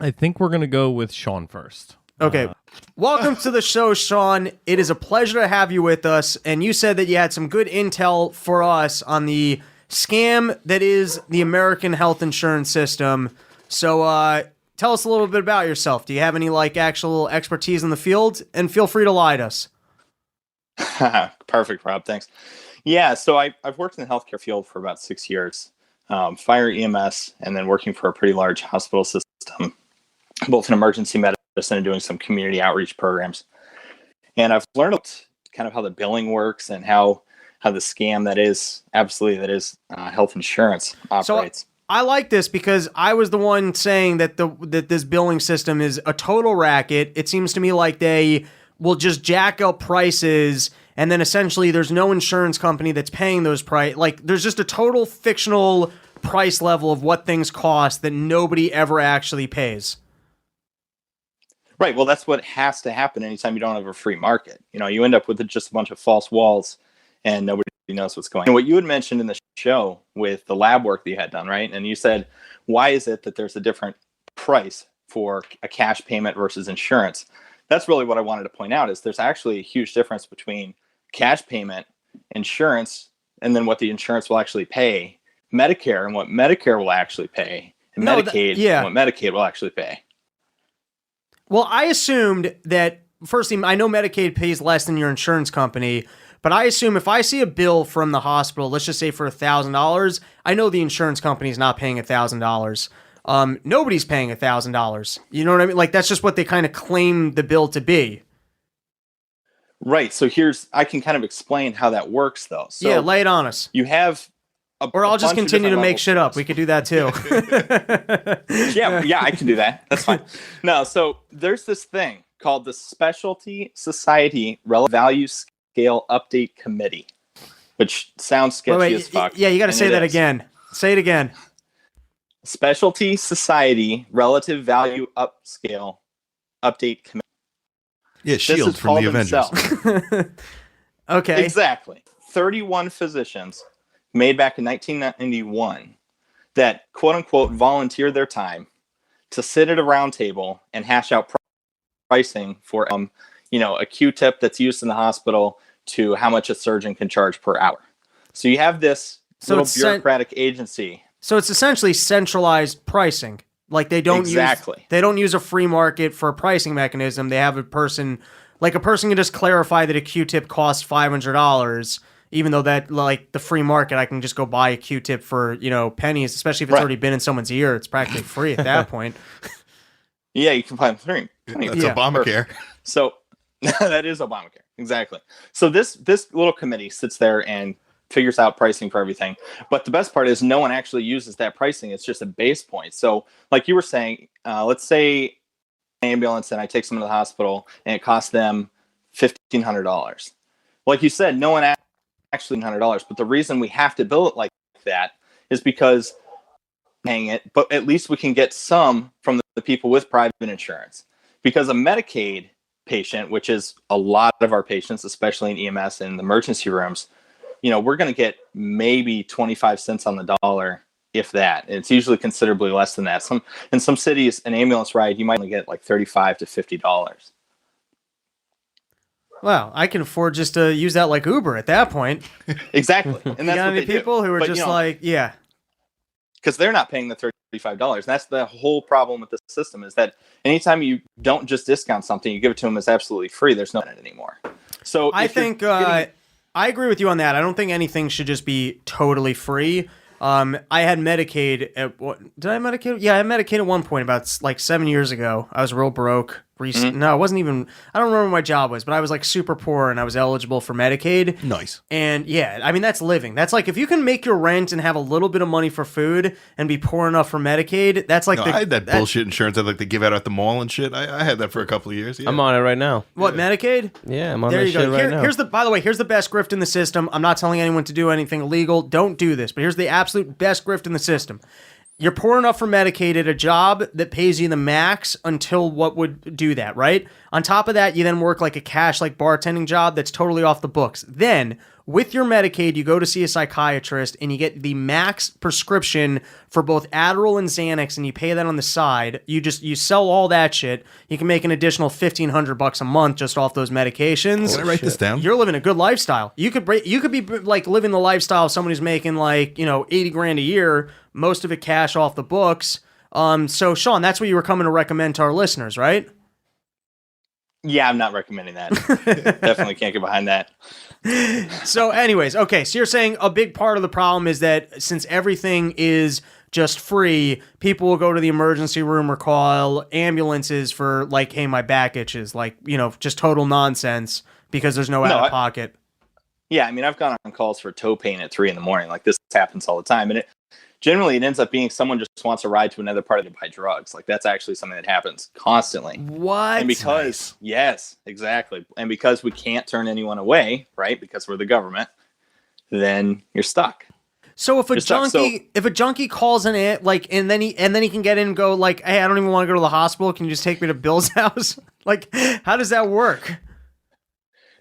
I think we're gonna go with Sean first. Okay. Welcome to the show, Sean. It is a pleasure to have you with us. And you said that you had some good intel for us on the scam that is the American health insurance system. So tell us a little bit about yourself. Do you have any actual expertise in the field? And feel free to lie to us. Perfect, Rob. Thanks. Yeah, so I've worked in the healthcare field for about 6 years, fire EMS, and then working for a pretty large hospital system, both in emergency medicine and doing some community outreach programs. And I've learned kind of how the billing works and how the scam that is health insurance operates. So I like this because I was the one saying that that this billing system is a total racket. It seems to me like they will just jack up prices, and then essentially there's no insurance company that's paying those price. There's just a total fictional price level of what things cost that nobody ever actually pays. Right. Well, that's what has to happen anytime you don't have a free market. You end up with just a bunch of false walls and nobody knows what's going on. And what you had mentioned in the show with the lab work that you had done, right? And you said, why is it that there's a different price for a cash payment versus insurance? That's really what I wanted to point out is there's actually a huge difference between cash payment, insurance, and then what the insurance will actually pay, Medicare and what Medicare will actually pay, and Medicaid and what Medicaid will actually pay. Well, I assumed that, firstly, I know Medicaid pays less than your insurance company, but I assume if I see a bill from the hospital, let's just say for $1,000, I know the insurance company is not paying $1,000. Nobody's paying $1,000. You know what I mean? That's just what they kind of claim the bill to be. Right. So I can kind of explain how that works, though. So yeah, lay it on us. You have or I'll just continue to make shit up. We could do that too. yeah, I can do that. That's fine. No, so there's this thing called the Specialty Society Relative Value Scale Update Committee, which sounds sketchy as fuck. Yeah, you got to say that again. Say it again. Specialty Society Relative Value Upscale Update Committee. Yeah, S.H.I.E.L.D. from the Avengers. Okay. Exactly. 31 physicians made back in 1991 that quote unquote volunteered their time to sit at a round table and hash out pricing for a Q-tip that's used in the hospital to how much a surgeon can charge per hour. So you have this little bureaucratic agency. So it's essentially centralized pricing. They don't use a free market for a pricing mechanism. They have a person can just clarify that a Q-tip costs $500. Even though that, the free market, I can just go buy a Q-tip for, pennies, especially if it's already been in someone's ear. It's practically free at that point. Yeah, you can buy free. That's Obamacare. So that is Obamacare. Exactly. So this little committee sits there and figures out pricing for everything. But the best part is no one actually uses that pricing. It's just a base point. So like you were saying, let's say an ambulance and I take someone to the hospital and it costs them $1,500. Like you said, no one actually $100, but the reason we have to bill it like that is because paying it, but at least we can get some from the people with private insurance. Because a Medicaid patient, which is a lot of our patients, especially in EMS and the emergency rooms, we're going to get maybe 25 cents on the dollar, if that. It's usually considerably less than that. In some cities, an ambulance ride, you might only get $35 to $50. Well, I can afford just to use that like Uber at that point. Exactly. And You that's got what any they do. people who are But, just you know, like, yeah. because they're not paying the $35. That's the whole problem with the system, is that anytime you don't just discount something, you give it to them as absolutely free, there's no in it anymore. So I think I agree with you on that. I don't think anything should just be totally free. I had Medicaid did I have Medicaid? Yeah, I had Medicaid at one point about like 7 years ago. I was real broke. No, it wasn't even, I don't remember what my job was, but I was like super poor and I was eligible for Medicaid. Nice. And yeah, I mean, that's living. That's like, if you can make your rent and have a little bit of money for food and be poor enough for Medicaid, that's like I had that bullshit insurance I'd like to give out at the mall and shit. I had that for a couple of years. Yeah. I'm on it right now. What, Medicaid? Yeah, I'm on There that you shit go. right now. By the way, here's the best grift in the system. I'm not telling anyone to do anything illegal. Don't do this. But here's the absolute best grift in the system. You're poor enough for Medicaid at a job that pays you the max until what would do that, right? On top of that, you then work like a cash, like bartending job that's totally off the books. Then, with your Medicaid, you go to see a psychiatrist and you get the max prescription for both Adderall and Xanax, and you pay that on the side. You sell all that shit. You can make an additional $1,500 a month just off those medications. Can I write this down? You're living a good lifestyle. You could be like living the lifestyle of someone who's making like, $80,000 a year, most of it cash off the books. So Sean, that's what you were coming to recommend to our listeners, right? Yeah, I'm not recommending that. Definitely can't get behind that. So anyways, okay, so you're saying a big part of the problem is that since everything is just free, people will go to the emergency room or call ambulances for like, hey, my back itches, like, just total nonsense because there's no out of pocket. Yeah, I mean, I've gone on calls for toe pain at 3 a.m. Like, this happens all the time. And generally it ends up being someone just wants a ride to another part of it to buy drugs. Like, that's actually something that happens constantly. What? And because, yes, exactly. And because we can't turn anyone away, right? Because we're the government, then you're stuck. So if a junkie calls in it, like, and then he can get in and go like, hey, I don't even want to go to the hospital. Can you just take me to Bill's house? Like, how does that work?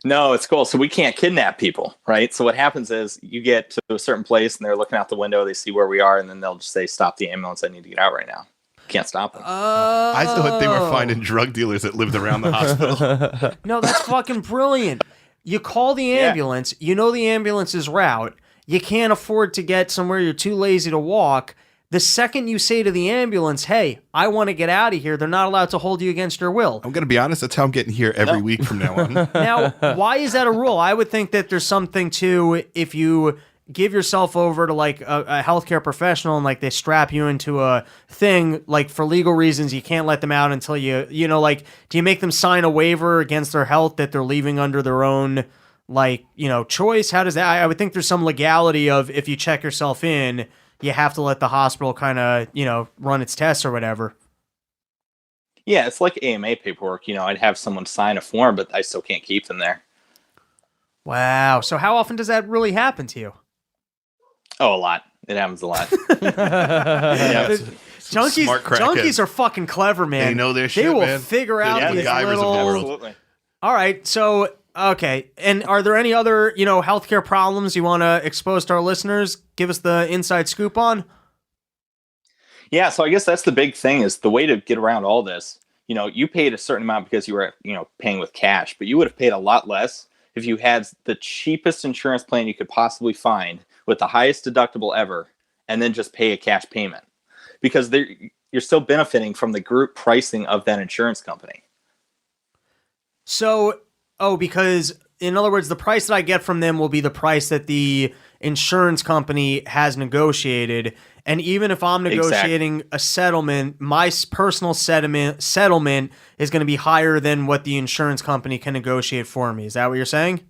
No, it's cool. So we can't kidnap people, right? So what happens is you get to a certain place and they're looking out the window, they see where we are, and then they'll just say, stop the ambulance, I need to get out right now. Can't stop them. I thought they were finding drug dealers that lived around the hospital. No, that's fucking brilliant. You call the ambulance, you know the ambulance's route, you can't afford to get somewhere, you're too lazy to walk. The second you say to the ambulance, hey, I want to get out of here, they're not allowed to hold you against your will. I'm going to be honest, that's how I'm getting here every week from now on. Now, why is that a rule? I would think that there's something to, if you give yourself over to like a healthcare professional and like they strap you into a thing, like for legal reasons, you can't let them out until like, do you make them sign a waiver against their health that they're leaving under their own, like, choice? How does that, I would think there's some legality of if you check yourself in, you have to let the hospital kind of, run its tests or whatever. Yeah, it's like AMA paperwork. I'd have someone sign a form, but I still can't keep them there. Wow. So how often does that really happen to you? Oh, a lot. It happens a lot. Junkies are fucking clever, man. They know their shit, They will man. figure out these MacGyvers of the world. Absolutely. All right. So, okay. And are there any other, healthcare problems you want to expose to our listeners? Give us the inside scoop on? Yeah, so I guess that's the big thing, is the way to get around all this. You paid a certain amount because you were, paying with cash, but you would have paid a lot less if you had the cheapest insurance plan you could possibly find with the highest deductible ever, and then just pay a cash payment, because you're still benefiting from the group pricing of that insurance company. So, because in other words, the price that I get from them will be the price that the insurance company has negotiated. And even if I'm negotiating a settlement, my personal settlement is going to be higher than what the insurance company can negotiate for me. Is that what you're saying?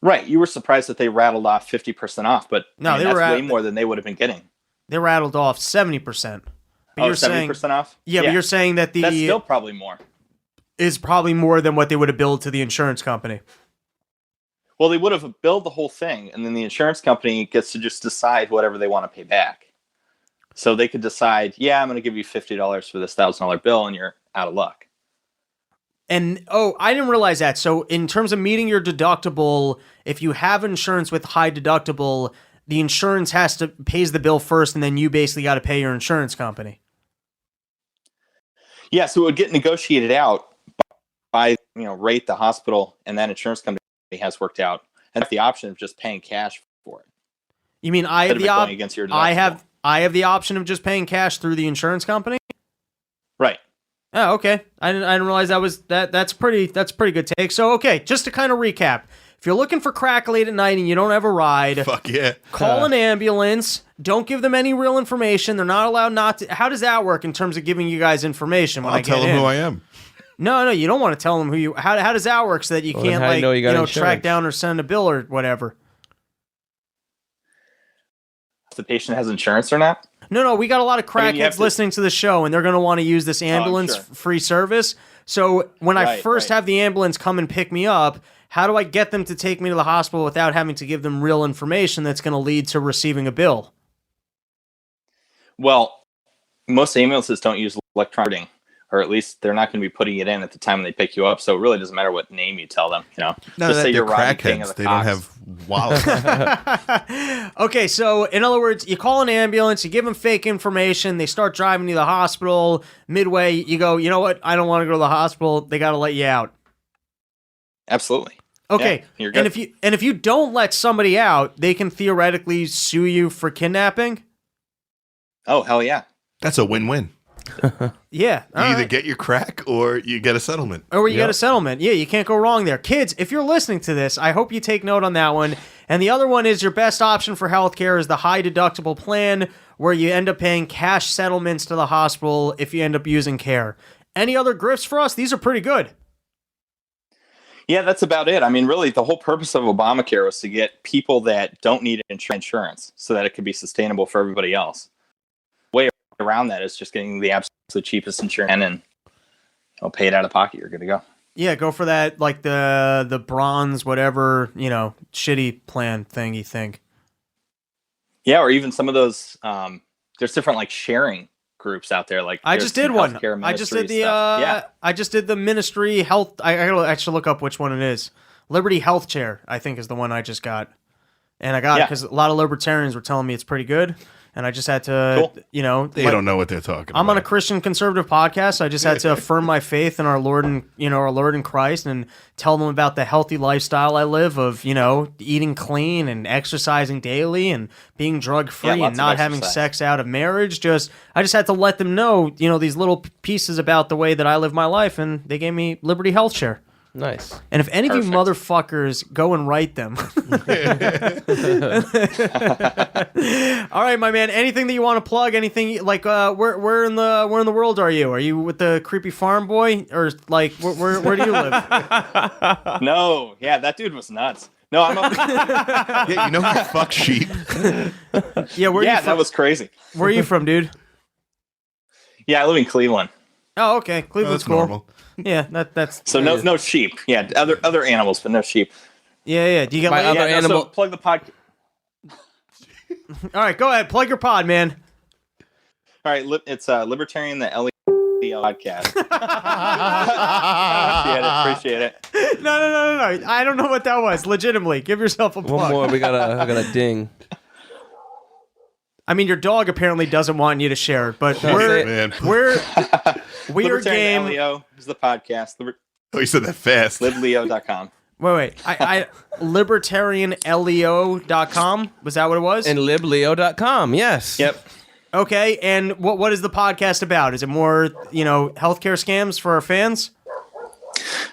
Right. You were surprised that they rattled off 50% off, but no, that's way more than they would have been getting. They rattled off 70%. But you're 70% off? Yeah, but you're saying that that's still probably more. Is probably more than what they would have billed to the insurance company. Well, they would have billed the whole thing, and then the insurance company gets to just decide whatever they want to pay back. So they could decide, I'm going to give you $50 for this $1,000 bill, and you're out of luck. And, I didn't realize that. So in terms of meeting your deductible, if you have insurance with high deductible, the insurance pays the bill first, and then you basically got to pay your insurance company. Yeah, so it would get negotiated out rate the hospital and that insurance company has worked out, and have the option of just paying cash for it. You mean I have Instead of it going against your deductible. I have the option of just paying cash through the insurance company? Right. Oh, okay. I didn't realize that's pretty good take. So, okay, just to kind of recap. If you're looking for crack late at night and you don't have a ride, Fuck yeah. call an ambulance. Don't give them any real information. They're not allowed not to. How does that work in terms of giving you guys information when I I'll get tell them in? who I am. No, you don't want to tell them who you. How does that work so that you can't how do you know you got track insurance? down or send a bill or whatever? If the patient has insurance or not? No, we got a lot of I mean, you have crackheads to- listening to the show, and they're going to want to use this ambulance sure. free service. So when I Right, first right. have the ambulance come and pick me up, how do I get them to take me to the hospital without having to give them real information that's going to lead to receiving a bill? Well, most ambulances don't use electronic, or at least they're not going to be putting it in at the time they pick you up. So it really doesn't matter what name you tell them. No, just say they're you're Robbie King of crackheads. the They don't Cox. have wallets. Okay, so in other words, you call an ambulance, you give them fake information, they start driving you to the hospital. Midway, you go, you know what? I don't want to go to the hospital. They got to let you out. Absolutely. Okay, Yeah, you're good. and if you don't let somebody out, they can theoretically sue you for kidnapping. Oh, hell yeah. That's a win-win. Yeah, You all either right. get your crack or you get a settlement. Or you get a settlement. Yeah, you can't go wrong there. Kids, if you're listening to this, I hope you take note on that one. And the other one is your best option for healthcare is the high deductible plan, where you end up paying cash settlements to the hospital if you end up using care. Any other grifts for us? These are pretty good. Yeah, that's about it. I mean, really, the whole purpose of Obamacare was to get people that don't need insurance so that it could be sustainable for everybody else. Way around that is just getting the absolute cheapest insurance and pay it out of pocket. You're good to go. Yeah, go for that, like the bronze, whatever, shitty plan thing you think. Yeah, or even some of those, there's different like sharing groups out there. Like I there's just did some one. healthcare I just ministry did the stuff. Yeah. I just did the ministry health. I gotta actually look up which one it is. Liberty Health Chair, I think, is the one I just got, and I got it Yeah. because a lot of libertarians were telling me it's pretty good, and I just had to, Cool. They don't know what they're talking about. I'm on a Christian conservative podcast. So I just had to affirm my faith in our Lord and our Lord in Christ, and tell them about the healthy lifestyle I live of eating clean and exercising daily and being drug free lots and of not having exercise. sex out of marriage. I just had to let them know these little pieces about the way that I live my life, and they gave me Liberty Health Share. Nice. And if any of you Perfect. motherfuckers go and write them. All right, my man. Anything that you want to plug? Anything like where in the world are you? Are you with the creepy farm boy, or like where do you live? No, yeah, that dude was nuts. No, I'm up. Yeah, you know who fucks sheep? Yeah, where are you Yeah, from? that was crazy. Where are you from, dude? Yeah, I live in Cleveland. Oh, okay. Oh, Cleveland's that's cool. normal. Yeah, that's So no sheep. Yeah, other animals, but no sheep. yeah. Do you get My laid? other Yeah, animal- so plug the podcast. All right, go ahead. Plug your pod, man. All right, it's Libertarian the LEO podcast. Appreciate it. No. I don't know what that was. Legitimately, give yourself a plug. One more. I got a ding. I mean, your dog apparently doesn't want you to share it, but No, we're Man. we are Libertarian game. LEO is the podcast. Oh, you said that fast. Libleo.com. Wait. I libertarianleo.com. Was that what it was? And libleo.com. Yes. Yep. Okay, and what is the podcast about? Is it more, healthcare scams for our fans?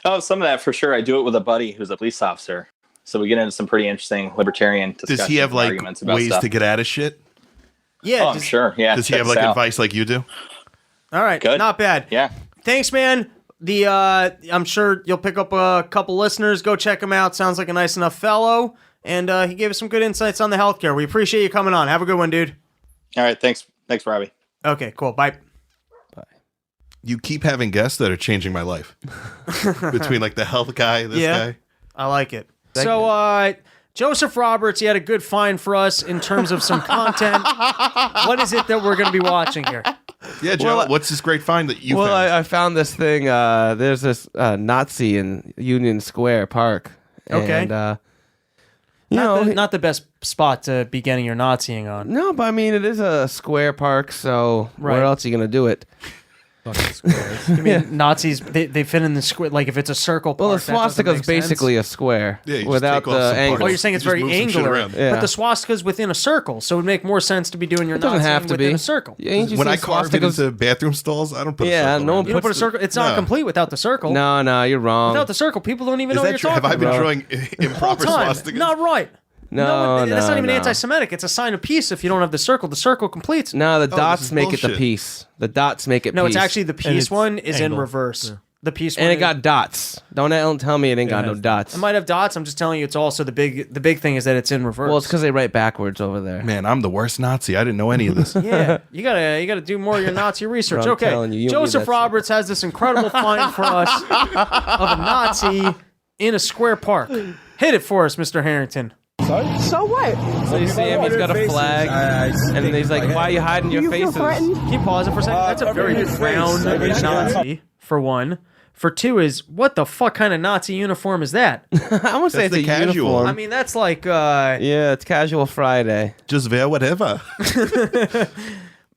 Oh, some of that for sure. I do it with a buddy who's a police officer. So we get into some pretty interesting libertarian discussions. Does he have and like arguments about ways stuff. to get out of shit? Yeah. Oh, I'm sure. Yeah. Does he check have us like out. advice like you do? All right, Good. not bad. Yeah. Thanks, man. I'm sure you'll pick up a couple listeners. Go check him out. Sounds like a nice enough fellow, and he gave us some good insights on the healthcare. We appreciate you coming on. Have a good one, dude. All right. Thanks, Robbie. Okay, cool. Bye. You keep having guests that are changing my life. Between like the health guy, this Yeah. guy. I like it. So, Joseph Roberts, he had a good find for us in terms of some content. What is it that we're going to be watching here? Yeah, Joe, Well, what's this great find that you Well, found? I found this thing. There's this Nazi in Union Square Park. Okay. And, Not the best spot to be getting your Naziing on. no, but I mean, it is a square park, so Right. where else are you going to do it? I mean, Nazis, they fit in the square. Like if it's a circle part, Well, the that doesn't swastika is make sense. basically a square Yeah, you just without take off the some angle. parts. Oh, you're saying it's You just very move some shit angular, around. Yeah. but the swastika's within a circle, so it would make more sense to be doing your It doesn't Nazi have to within be a circle. Yeah, ain't you When seen I carve it swastikas? into bathroom stalls, I don't put Yeah, a circle no one around You it. don't put a puts- circle. It's not No. complete without the circle. No, you're wrong. Without the circle, people don't even Is know that what true? you're Have talking I been about. drawing improper Whole time. swastikas? Not right. No, that's not even no. anti-Semitic. It's a sign of peace if you don't have the circle. The circle completes. No, the this dots is make it the bullshit. piece. The dots make it No, peace. it's actually the peace it's one is in angled. reverse. The peace one. And it got dots. Don't tell me it ain't got no dots. It might have dots. I'm just telling you, it's also the big thing is that it's in reverse. Well, it's because they write backwards over there. Man, I'm the worst Nazi. I didn't know any of this. yeah, you gotta do more of your Nazi research. I'm Okay, telling you, you don't need Joseph that Roberts has this incredible find for us of a Nazi in a square park. Hit it for us, Mr. Harrington. So what? So you see him, he's got a flag, and he's like, why are you hiding your faces? Keep pausing for a second. That's a very brown Nazi, for one. For two is, what the fuck kind of Nazi uniform is that? I'm gonna say it's the a casual. uniform. I mean, that's like, Yeah, it's Casual Friday. Just wear whatever.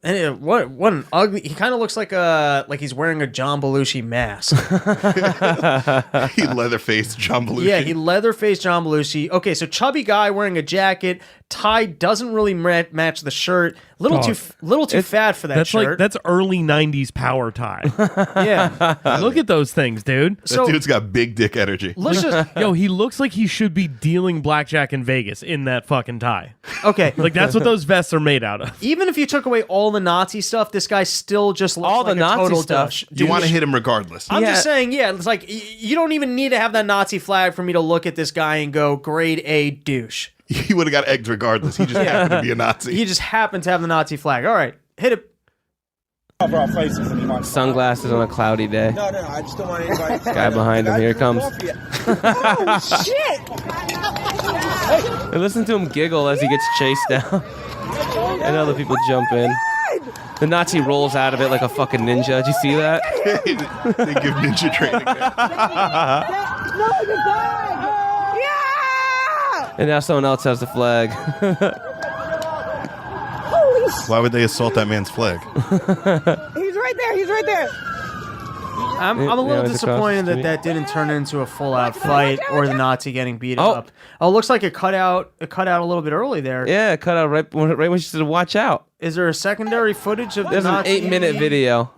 and what an ugly. He kind of looks like he's wearing a John Belushi mask. He leather-faced John Belushi. Yeah, he leather-faced John Belushi. Okay, so chubby guy wearing a jacket, tie doesn't really match the shirt. Little too fat for that That's shirt. like that's early '90s power tie. yeah. Look at those things, dude. That So dude's got big dick energy. let's just Yo, he looks like he should be dealing blackjack in Vegas in that fucking tie. okay. Like that's what those vests are made out of. Even if you took away all the Nazi stuff, this guy still just looks All like the a Nazi total stuff. douche. You want to hit him regardless. I'm Yeah. just saying, yeah, it's like you don't even need to have that Nazi flag for me to look at this guy and go, grade A douche. He would have got egged regardless. He just happened to be a Nazi. He just happened to have the Nazi flag. All right, hit it. Cover our faces and he might. Sunglasses on a cloudy day. No, I just don't want anybody. Guy behind him, here he comes. Oh shit! And listen to him giggle as he gets chased down. And other people jump in. The Nazi rolls out of it like a fucking ninja. Did you see that? They give ninja training. And now someone else has the flag. Why would they assault that man's flag? He's right there. He's right there. I'm a Yeah, little it's across the disappointed street. that didn't turn into a full-out fight or the Nazi getting beat Oh. up. Oh, it looks like it cut out a little bit early there. Yeah, cut out right when she said, watch out. Is there a secondary footage of There's the an Nazi? 8-minute video.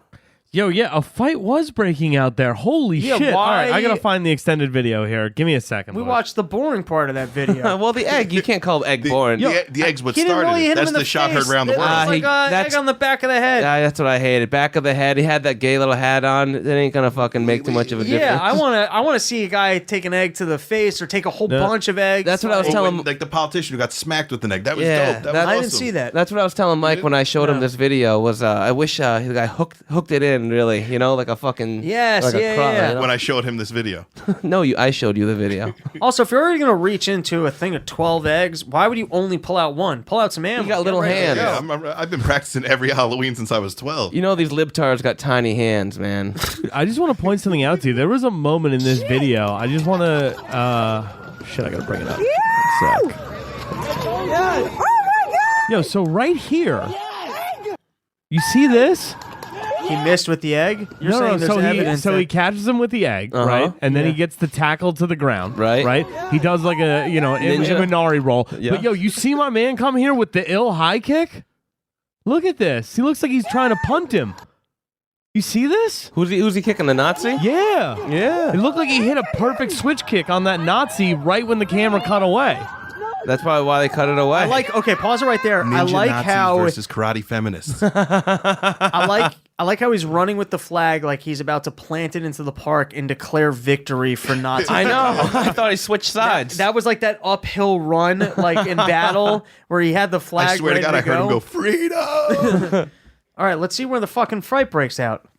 Yo, yeah, a fight was breaking out there. Holy Yeah, shit. All right, why- I gotta find the extended video here. Give me a second. We boys. watched the boring part of that video. Well, the egg, you can't call egg boring. The egg's what He didn't started really it. hit him That's in the the shot face. heard around the It world. looks like an that's- egg on the back of the head. That's what I hated. Back of the head. He had that gay little hat on. That ain't gonna fucking make too much of a difference. Yeah, I want to see a guy take an egg to the face or take a whole bunch of eggs. That's what I was Oh, telling when, like the politician who got smacked with an egg. That was Yeah, dope. That that- was I didn't awesome. see that. That's what I was telling Mike when I showed him this video. Was I wish the guy hooked it in really, like a fucking Yes, like a yeah, craw, yeah. you know? When I showed him this video. No, I showed you the video. Also, if you're already gonna reach into a thing of 12 eggs, why would you only pull out one? Pull out some ammo. You got Get little ready to hands. go. Yeah, I've been practicing every Halloween since I was 12. You know these libtards got tiny hands, man. I just want to point something out to you. There was a moment in this video. I just want to. Shit, I gotta bring it up. One sec. Yo, so right here. You see this? He missed with the egg. You're saying there's evidence. So that- he catches him with the egg, right? And then he gets the tackle to the ground, Right. Right. He does like a Ninja. Imanari roll. Yeah. But yo, you see my man come here with the ill high kick? Look at this. He looks like he's trying to punt him. You see this? Who's he kicking, the Nazi? Yeah. Yeah. It looked like he hit a perfect switch kick on that Nazi right when the camera cut away. That's probably why they cut it away. okay, pause it right there. Ninja I like Nazis how versus karate feminists. I like how he's running with the flag like he's about to plant it into the park and declare victory for Nazis. I know. I thought he switched sides. That was like that uphill run, like in battle, where he had the flag. I swear to ready God, I heard him go, freedom! All right, let's see where the fucking fight breaks out.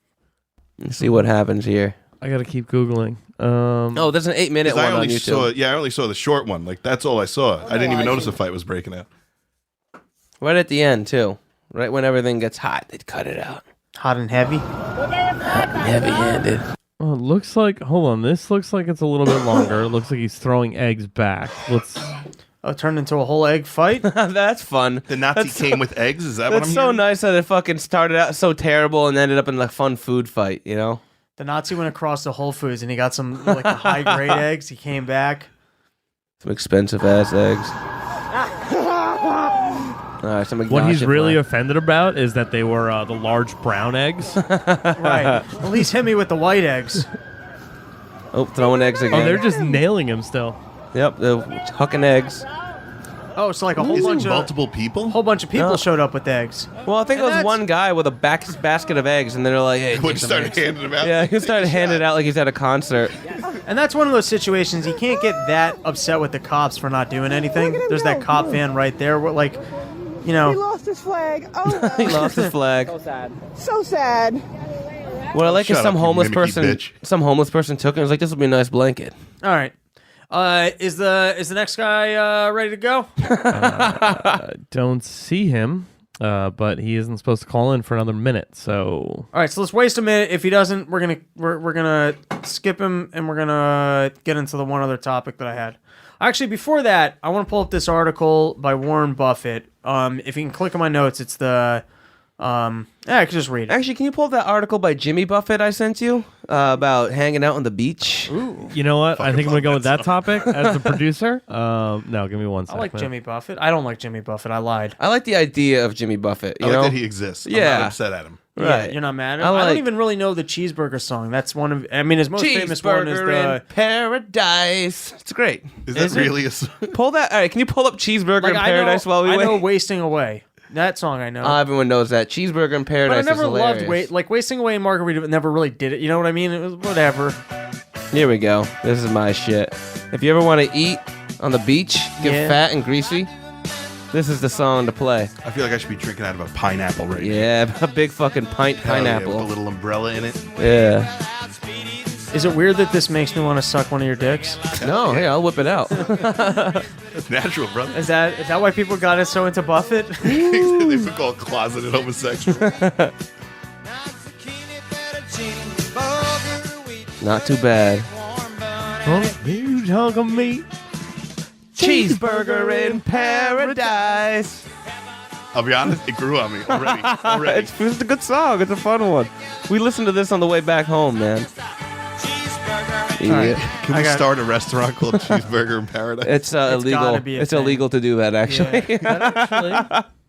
Let's see what happens here. I gotta keep googling. Oh, there's an 8-minute one I on only YouTube. I only saw the short one. Like, that's all I saw. I didn't even notice a fight was breaking out. Right at the end, too. Right when everything gets hot, they'd cut it out. Hot and heavy. Heavy-handed. Oh, it looks like. Hold on. This looks like it's a little bit longer. It looks like he's throwing eggs back. Let's. Oh, it turned into a whole egg fight? That's fun. The Nazi came with eggs? Is that what I'm That's so hearing? nice that it fucking started out so terrible and ended up in a fun food fight, you know? The Nazi went across to Whole Foods and he got some like high-grade eggs. He came back. Some expensive-ass eggs. All right, What he's really offended about is that they were the large brown eggs. Right. At least hit me with the white eggs. Oh, throwing eggs again. Oh, they're just nailing him still. Yep, they're hucking eggs. Oh, so like a whole Is it bunch of multiple people? whole bunch of people No. showed up with eggs. Well, I think And it was that's- one guy with a basket of eggs, and they're like, "Hey, When take you some started eggs." handing them out. Yeah, he started handing it out like he's at a concert. And that's one of those situations you can't get that upset with the cops for not doing anything. Look at him There's that go. cop van right there. Where, like, you He know, lost his flag. Oh, He no. lost his flag. So sad. What I like is Shut some up, you homeless mimicky person. bitch. Some homeless person took it and was like, "This will be a nice blanket." all right. Is the next guy ready to go? Don't see him, but he isn't supposed to call in for another minute. So All right, so let's waste a minute. If he doesn't, we're gonna skip him and we're gonna get into the one other topic that I had. Actually, before that, I want to pull up this article by Warren Buffett. If you can click on my notes, it's the I could just read it. Actually, can you pull up that article by Jimmy Buffett I sent you about hanging out on the beach? you know what? I Fucking think I'm gonna go love with that that topic as the producer. No, give me one I second. like Jimmy Buffett. I don't like Jimmy Buffett. I lied. I like the idea of Jimmy Buffett. I You like know, that he exists. I'm Yeah. not upset at him. right? Yeah, you're not mad at him? I like- don't even really know the Cheeseburger song. That's one of, I mean, his most famous one is Cheeseburger in the. paradise. It's great. Is that Is it? really a Pull that. All right, can you pull up Cheeseburger in Like, paradise while we I wait? know Wasting Away. That song I know. Everyone knows that Cheeseburger in but paradise. I never is loved hilarious. Wasting Away and Margarita never really did it. You know what I mean? It was whatever. Here we go. This is my shit. If you ever want to eat on the beach, get Yeah. fat and greasy, this is the song to play. I feel like I should be drinking out of a pineapple right now. Yeah, a big fucking pint Hell yeah, pineapple. with a little umbrella in it. Yeah. Is it weird that this makes me want to suck one of your dicks? No, hey, I'll whip it out. That's natural, brother. Is that why people got it so into Buffett? They would call closeted homosexual. Not too bad. Huge hunk of meat. Cheeseburger in paradise. I'll be honest, it grew on me already. It's a good song. It's a fun one. We listened to this on the way back home, man. Yeah. Can we start a restaurant called Cheeseburger in Paradise? It's illegal. gotta be a It's thing. illegal to do that, actually.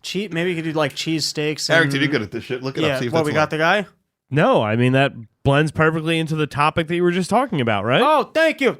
Cheap. Maybe you could do like cheese steaks. Eric, and- did you good at this shit? Look it Yeah. up. See if What that's we got the guy? No, I mean that blends perfectly into the topic that you were just talking about, right? Oh, thank you,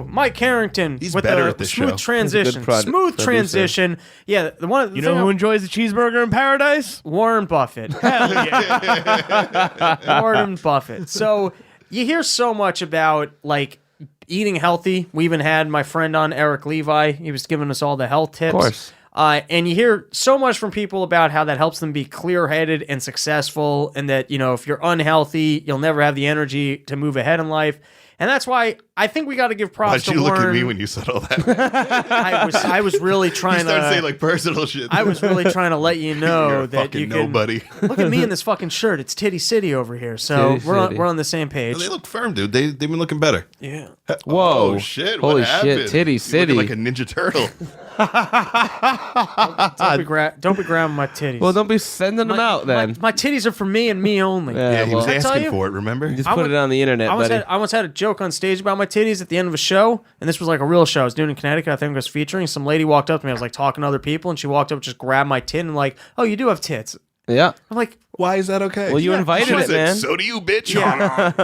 Mike Harrington. He's with better the at this smooth show. transition. He's a good Smooth producer. transition. Yeah, the one. The You know thing who I- enjoys the cheeseburger in paradise? Warren Buffett. Hell yeah. Warren Buffett. So you hear so much about like eating healthy. We even had my friend on, Eric Levi. He was giving us all the health tips. Of course. And you hear so much from people about how that helps them be clear-headed and successful, and that, you know, if you're unhealthy, you'll never have the energy to move ahead in life. And that's why I think we got to give props Why'd to you Warren. look at me when you said all that? I was really You trying started to saying like personal shit. I was really trying to let you know You're a that fucking you can nobody. look at me in this fucking shirt. It's Titty City over here. So Titty we're City. on the same page. They look firm, dude. They've been looking better. Yeah. Whoa. Oh shit! Holy what shit, happened? Titty You're City. looking like a Ninja Turtle. Don't be grabbing my titties. Well, don't be sending them out then. My titties are for me and me only. Yeah, Yeah, he was well, I tell asking you? for it. Remember? just I put would- it on the internet, buddy. I once had a joke on stage about my titties at the end of a show, and this was like a real show I was doing in Connecticut. I think I was featuring. Some lady walked up to me. I was like talking to other people, and she walked up, just grabbed my tit, and like, "Oh, you do have tits." Yeah. I'm like, Why is that okay? Well, you invited Should've it, said, man. So do you, bitch. not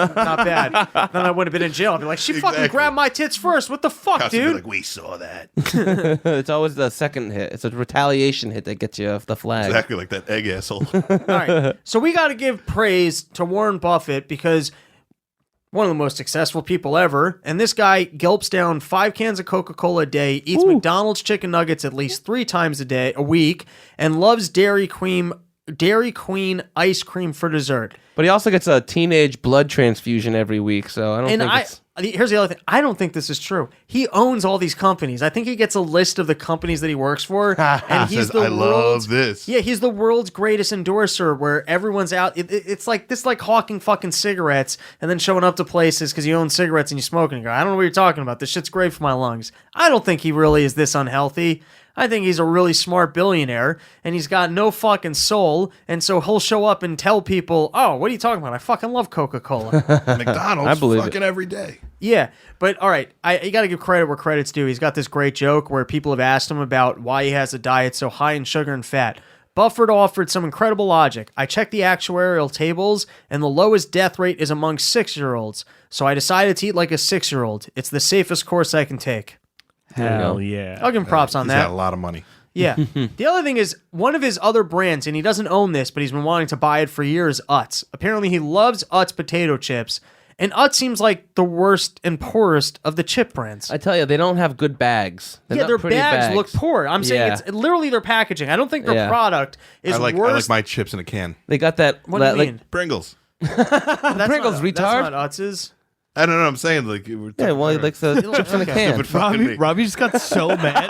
bad. Then I would have been in jail. I'd be like, she fucking Exactly. grabbed my tits first. What the fuck, Cops would be dude? like, we saw that. It's always the second hit. It's a retaliation hit that gets you off the flag. Exactly like that egg asshole. All right. So we got to give praise to Warren Buffett because one of the most successful people ever. And this guy gulps down 5 cans of Coca-Cola a day, eats McDonald's chicken nuggets at least 3 times a week, and loves Dairy Queen ice cream for dessert. But he also gets a teenage blood transfusion every week, so I don't And think I, it's... here's the other thing. I don't think this is true. He owns all these companies. I think he gets a list of the companies that he works for, and he's Says, I love this. Yeah, he's the world's greatest endorser, where everyone's out. It's like hawking fucking cigarettes and then showing up to places because you own cigarettes and you smoke and you go, I don't know what you're talking about. This shit's great for my lungs. I don't think he really is this unhealthy. I think he's a really smart billionaire, and he's got no fucking soul, and so he'll show up and tell people, oh, what are you talking about? I fucking love Coca-Cola. McDonald's I believe fucking every day. Yeah, but all right, you got to give credit where credit's due. He's got this great joke where people have asked him about why he has a diet so high in sugar and fat. Buffett offered some incredible logic. I checked the actuarial tables, and the lowest death rate is among 6-year-olds, so I decided to eat like a 6-year-old. It's the safest course I can take. Hell yeah. I'll give him props on He's that. got a lot of money. Yeah. The other thing is, one of his other brands, and he doesn't own this, but he's been wanting to buy it for years, Utz. Apparently, he loves Utz potato chips, and Utz seems like the worst and poorest of the chip brands. I tell you, they don't have good bags. They're Yeah, not their pretty bags look poor. I'm saying Yeah. it's literally their packaging. I don't think their product is I like worse. my chips in a can. They got that. What do you mean? Pringles. That's Pringles, not, retard. That's not Utz's. I don't know. I'm saying like we're Yeah, well, he likes the chips in a Okay. can. Stupid fucking me. Robbie just got so mad.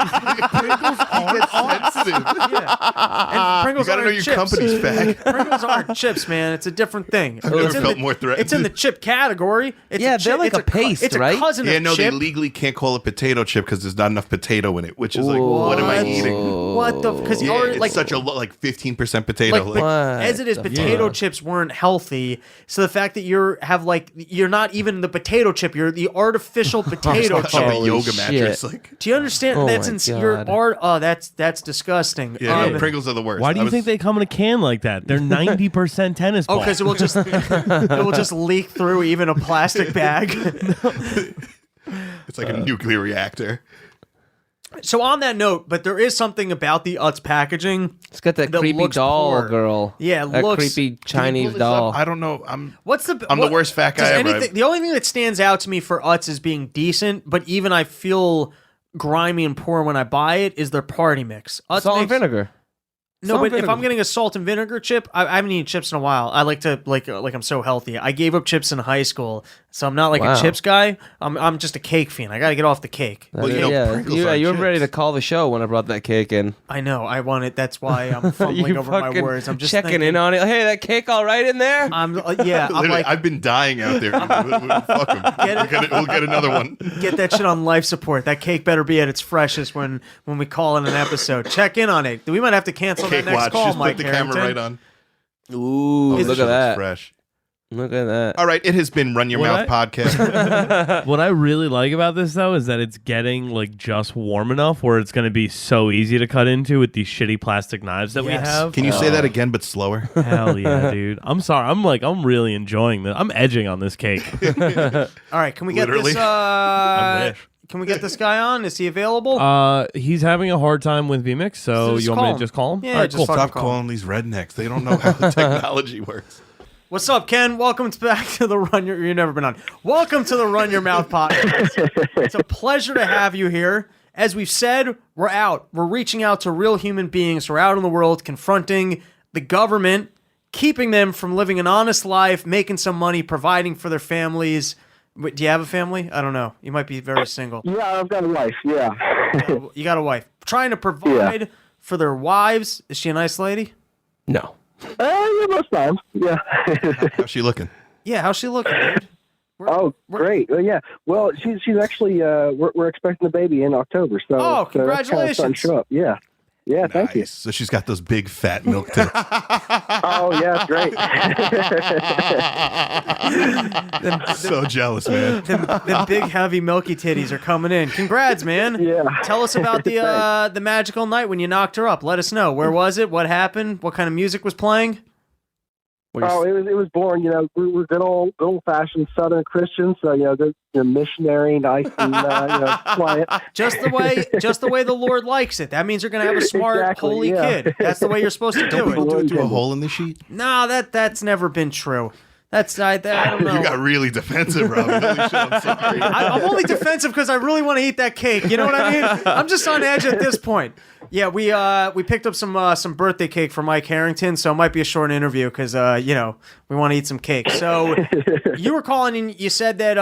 Sensitive. And Pringles You gotta aren't know your chips. company's back. Pringles aren't chips, man. It's a different thing. I've never It's in felt the- more threatened. It's in the chip category. It's Yeah, a they're chip, like it's a paste, it's right? a cousin Yeah, of no, chip. they legally can't call it potato chip because there's not enough potato in it, which is like, what am I eating? What the? Because Yeah, it's like such a like 15% potato. like, Like, What as it is, the potato fuck? chips weren't healthy. So the fact that you're not even the potato chip, you're the artificial potato on a chip. Holy yoga mattress. shit. Like, Do you understand? Oh That's my your God. art. Oh, that's disgusting. yeah, no, Pringles are the worst. Why do I you was- think they come in a can like that? They're 90% tennis Oh, balls. because it will just leak through even a plastic bag. It's like a nuclear reactor. So on that note, but there is something about the Utz packaging. It's got that creepy looks doll poor. girl. Yeah, it that looks- creepy Pull Chinese this doll. up. I don't know. I'm I'm the worst fat guy ever. The only thing that stands out to me for Utz as being decent, but even I feel grimy and poor when I buy it, is their party mix. Utz Salt and makes- vinegar. No, Salt but and if I'm vinegar. getting a salt and vinegar chip, I haven't eaten chips in a while. I like to like I'm so healthy. I gave up chips in high school, so I'm not like Wow. a chips guy. I'm just a cake fiend. I got to get off the cake. Well, you know, yeah, Pringles you, aren't you were ready to chips. call the show when I brought that cake in. I know. I want it. That's why I'm fumbling You over my fucking words. I'm just checking thinking, in on it. Hey, that cake all right in there? I'm yeah. I'm Literally, like I've been dying out there. Fuck 'em. We'll get another one. get that shit on life support. That cake better be at its freshest when we call in an episode. Check in on it. We might have to cancel Cake that next watch. call, Just Mike put the Harrington. camera right on. Ooh, Oh, this look shit at looks that. fresh. Look at that. All right, it has been Run Your Mouth podcast. What I really like about this though is that it's getting like just warm enough where it's going to be so easy to cut into with these shitty plastic knives that we Yes. have. Can you say that again, but slower? Hell yeah, dude. I'm sorry. I'm really enjoying this. I'm edging on this cake. All right, can we get Literally. this? I wish. Can we get this guy on? Is he available? He's having a hard time with vMix, so Just you want call me him. to just call him? Yeah, All right, just cool. fucking Stop call. calling these rednecks. They don't know how the technology works. What's up, Ken? Welcome back to the Run Your. You've never been on. Welcome to the Run Your Mouth podcast. It's a pleasure to have you here. As we've said, we're out. We're reaching out to real human beings. We're out in the world confronting the government, keeping them from living an honest life, making some money, providing for their families. Wait, do you have a family? I don't know. You might be very single. Yeah, I've got a wife. Yeah. You got a wife. Trying to provide for their wives. Is she a nice lady? No. Yeah, most times. Yeah. How's she looking? Yeah, how's she looking, dude? Oh, great. Well, yeah. Well, she's actually we're expecting a baby in October. So Oh, so that's kinda starting to congratulations. show up. Yeah. Yeah. Thank you. Nice. So she's got those big fat milk tits. Oh, yeah. Great. So jealous, man. Them big, heavy, milky titties are coming in. Congrats, man. Yeah. Tell us about the magical night when you knocked her up. Let us know. Where was it? What happened? What kind of music was playing? Oh, it was born. You know, we're good old fashioned Southern Christians. So they're missionary, nice and quiet. Just the way the Lord likes it. That means you're gonna have a smart, Exactly, holy yeah. kid. That's the way you're supposed to do People it. do it through a hole in the sheet. No, that's never been true. I don't know. You got really defensive, Robbie. Holy shit, I'm sorry. I'm only defensive because I really want to eat that cake. You know what I mean? I'm just on edge at this point. Yeah, we picked up some birthday cake for Mike Harrington, so it might be a short interview because we want to eat some cake. So you were calling and you said that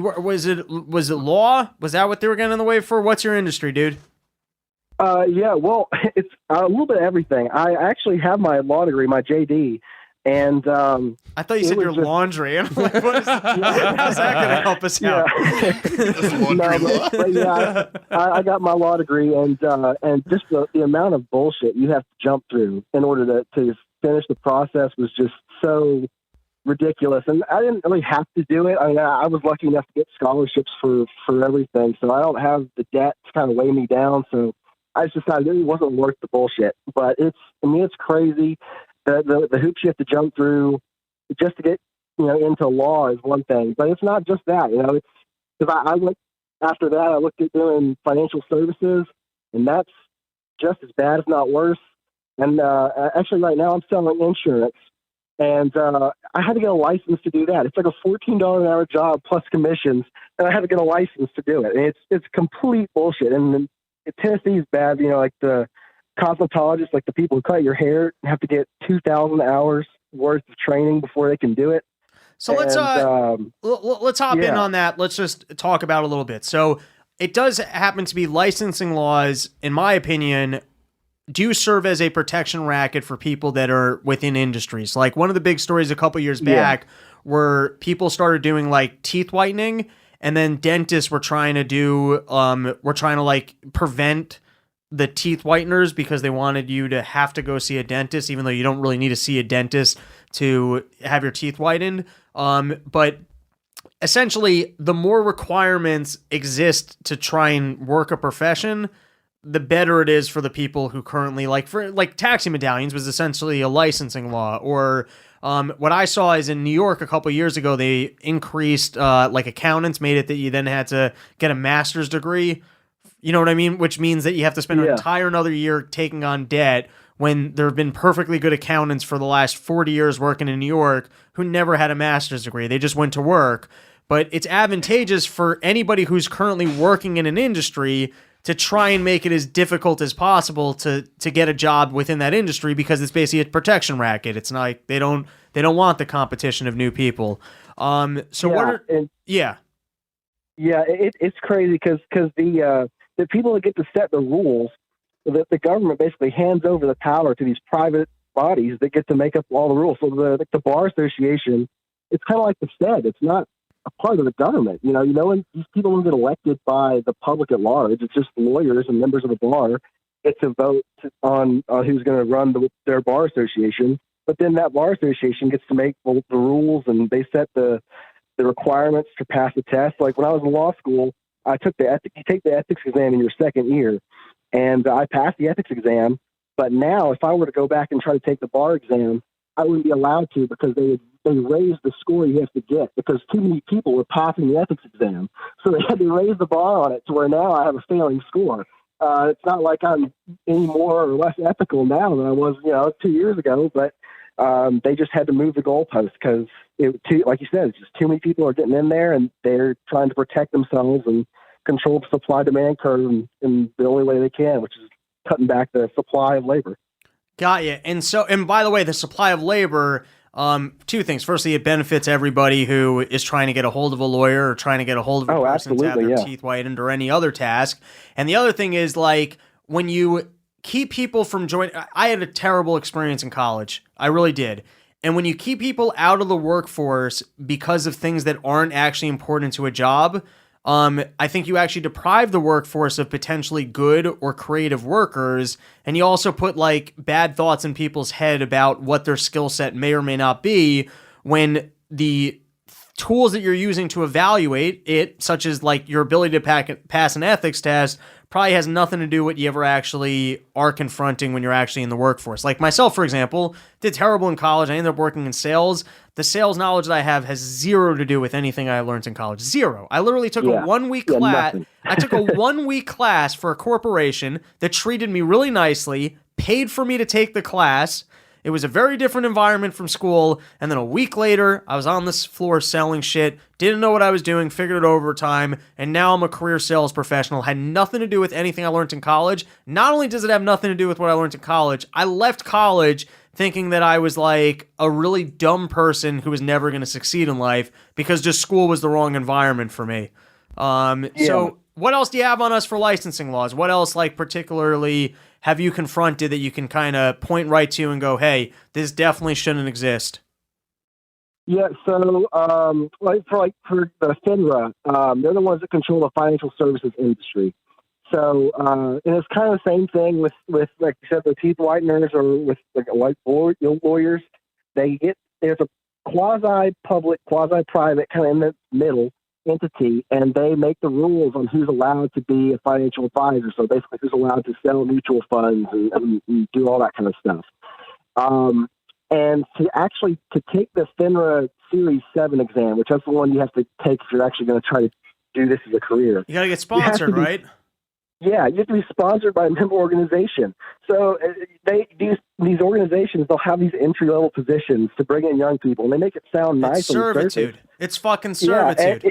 Was it law? Was that what they were getting in the way for? What's your industry, dude? Yeah, well, it's a little bit of everything. I actually have my law degree, my JD, and I thought you said your laundry. And I'm like, what is that? How's that going to help us out? I got my law degree, and just the amount of bullshit you have to jump through in order to finish the process was just so ridiculous. And I didn't really have to do it. I mean, I was lucky enough to get scholarships for everything, so I don't have the debt to kind of weigh me down. So I just decided it wasn't worth the bullshit. But it's crazy. The hoops you have to jump through just to get into law is one thing, but it's not just that. Because I went after that. I looked at doing financial services, and that's just as bad, if not worse. And actually, right now I'm selling insurance, and I had to get a license to do that. It's like a $14 an hour job plus commissions, and I had to get a license to do it. And it's complete bullshit. And Tennessee's bad. Like the cosmetologists, like the people who cut your hair, have to get 2,000 hours worth of training before they can do it. So let's hop in on that. Let's just talk about it a little bit. So it does happen to be licensing laws, in my opinion, do serve as a protection racket for people that are within industries. Like one of the big stories a couple years back where people started doing like teeth whitening, and then dentists were trying to prevent the teeth whiteners because they wanted you to have to go see a dentist, even though you don't really need to see a dentist to have your teeth whitened. But essentially, the more requirements exist to try and work a profession, the better it is for the people who currently like taxi medallions was essentially a licensing law. Or what I saw is in New York a couple years ago, they increased accountants made it that you then had to get a master's degree. You know what I mean? Which means that you have to spend an entire another year taking on debt when there have been perfectly good accountants for the last 40 years working in New York who never had a master's degree. They just went to work. But it's advantageous for anybody who's currently working in an industry to try and make it as difficult as possible to get a job within that industry, because it's basically a protection racket. It's not like they don't want the competition of new people. It's crazy because the people that get to set the rules, that the government basically hands over the power to these private bodies that get to make up all the rules. So the Bar Association, it's kind of like the Fed. It's not a part of the government. When these people don't get elected by the public at large, it's just lawyers and members of the bar get to vote on who's going to run their Bar Association. But then that Bar Association gets to make the rules, and they set the requirements to pass the test. Like when I was in law school, I took you take the ethics exam in your second year, and I passed the ethics exam. But now, if I were to go back and try to take the bar exam, I wouldn't be allowed to, because they raised the score you have to get because too many people were passing the ethics exam. So they had to raise the bar on it to where now I have a failing score. It's not like I'm any more or less ethical now than I was, 2 years ago, but they just had to move the goalpost because, like you said, it's just too many people are getting in there, and they're trying to protect themselves and control the supply-demand curve in the only way they can, which is cutting back the supply of labor. Got you. And by the way, the supply of labor, two things. Firstly, it benefits everybody who is trying to get a hold of a lawyer or trying to get a hold of a person to have their teeth whitened or any other task. And the other thing is, like, when you keep people from joining, I had a terrible experience in college. I really did. And when you keep people out of the workforce because of things that aren't actually important to a job, I think you actually deprive the workforce of potentially good or creative workers, and you also put like bad thoughts in people's head about what their skill set may or may not be, when the tools that you're using to evaluate it, such as like your ability to pass an ethics test, probably has nothing to do with what you ever actually are confronting when you're actually in the workforce. Like myself, for example, did terrible in college. I ended up working in sales. The sales knowledge that I have has zero to do with anything I learned in college. Zero. I literally took a 1 week class. I took a 1 week class for a corporation that treated me really nicely, paid for me to take the class. It was a very different environment from school, and then a week later, I was on this floor selling shit, didn't know what I was doing, figured it over time, and now I'm a career sales professional. Had nothing to do with anything I learned in college. Not only does it have nothing to do with what I learned in college, I left college thinking that I was like a really dumb person who was never going to succeed in life because just school was the wrong environment for me. So what else do you have on us for licensing laws? What else, like, particularly have you confronted that you can kind of point right to and go, hey, this definitely shouldn't exist? Yeah, so for the FINRA, they're the ones that control the financial services industry. So and it's kind of the same thing with like you said, the Teeth Whiteners or with like white lawyers. There's a quasi-public, quasi-private kind of in the middle entity, and they make the rules on who's allowed to be a financial advisor. So basically, who's allowed to sell mutual funds and do all that kind of stuff. And to take the FINRA Series 7 exam, which that's the one you have to take if you're actually going to try to do this as a career. You got to get sponsored, right? Yeah, you have to be sponsored by a member organization. So these organizations, they'll have these entry-level positions to bring in young people, and they make it sound nice. It's servitude. It's fucking servitude.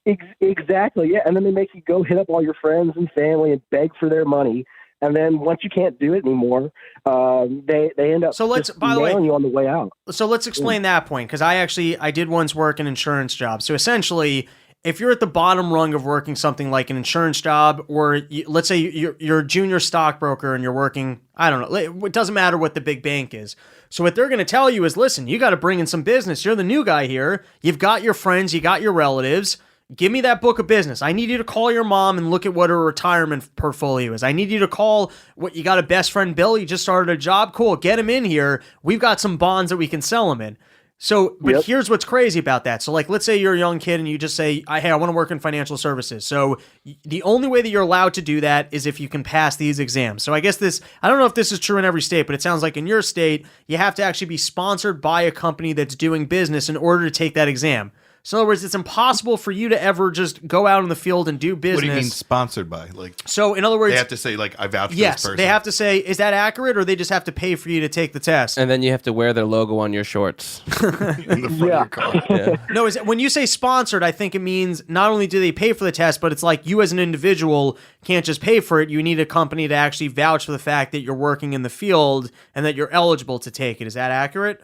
Yeah, exactly, yeah. And then they make you go hit up all your friends and family and beg for their money. And then once you can't do it anymore, they end up nailing you on the way out. So let's explain that point, because I did once work an insurance job. So essentially, if you're at the bottom rung of working something like an insurance job, or let's say you're a junior stockbroker and you're working, I don't know, it doesn't matter what the big bank is. So what they're going to tell you is, listen, you got to bring in some business. You're the new guy here. You've got your friends. You got your relatives. Give me that book of business. I need you to call your mom and look at what her retirement portfolio is. I need you to call you got a best friend, Bill. You just started a job. Cool. Get him in here. We've got some bonds that we can sell him in. So, but here's what's crazy about that. So, like, let's say you're a young kid and you just say, hey, I want to work in financial services. So the only way that you're allowed to do that is if you can pass these exams. So I guess I don't know if this is true in every state, but it sounds like in your state, you have to actually be sponsored by a company that's doing business in order to take that exam. So in other words, it's impossible for you to ever just go out in the field and do business. What do you mean sponsored by? So in other words, they have to say, like, I vouch for this person. Yes, they have to say, is that accurate, or they just have to pay for you to take the test? And then you have to wear their logo on your shorts. In the front of your car. Yeah. No, when you say sponsored, I think it means not only do they pay for the test, but it's like you as an individual can't just pay for it. You need a company to actually vouch for the fact that you're working in the field and that you're eligible to take it. Is that accurate?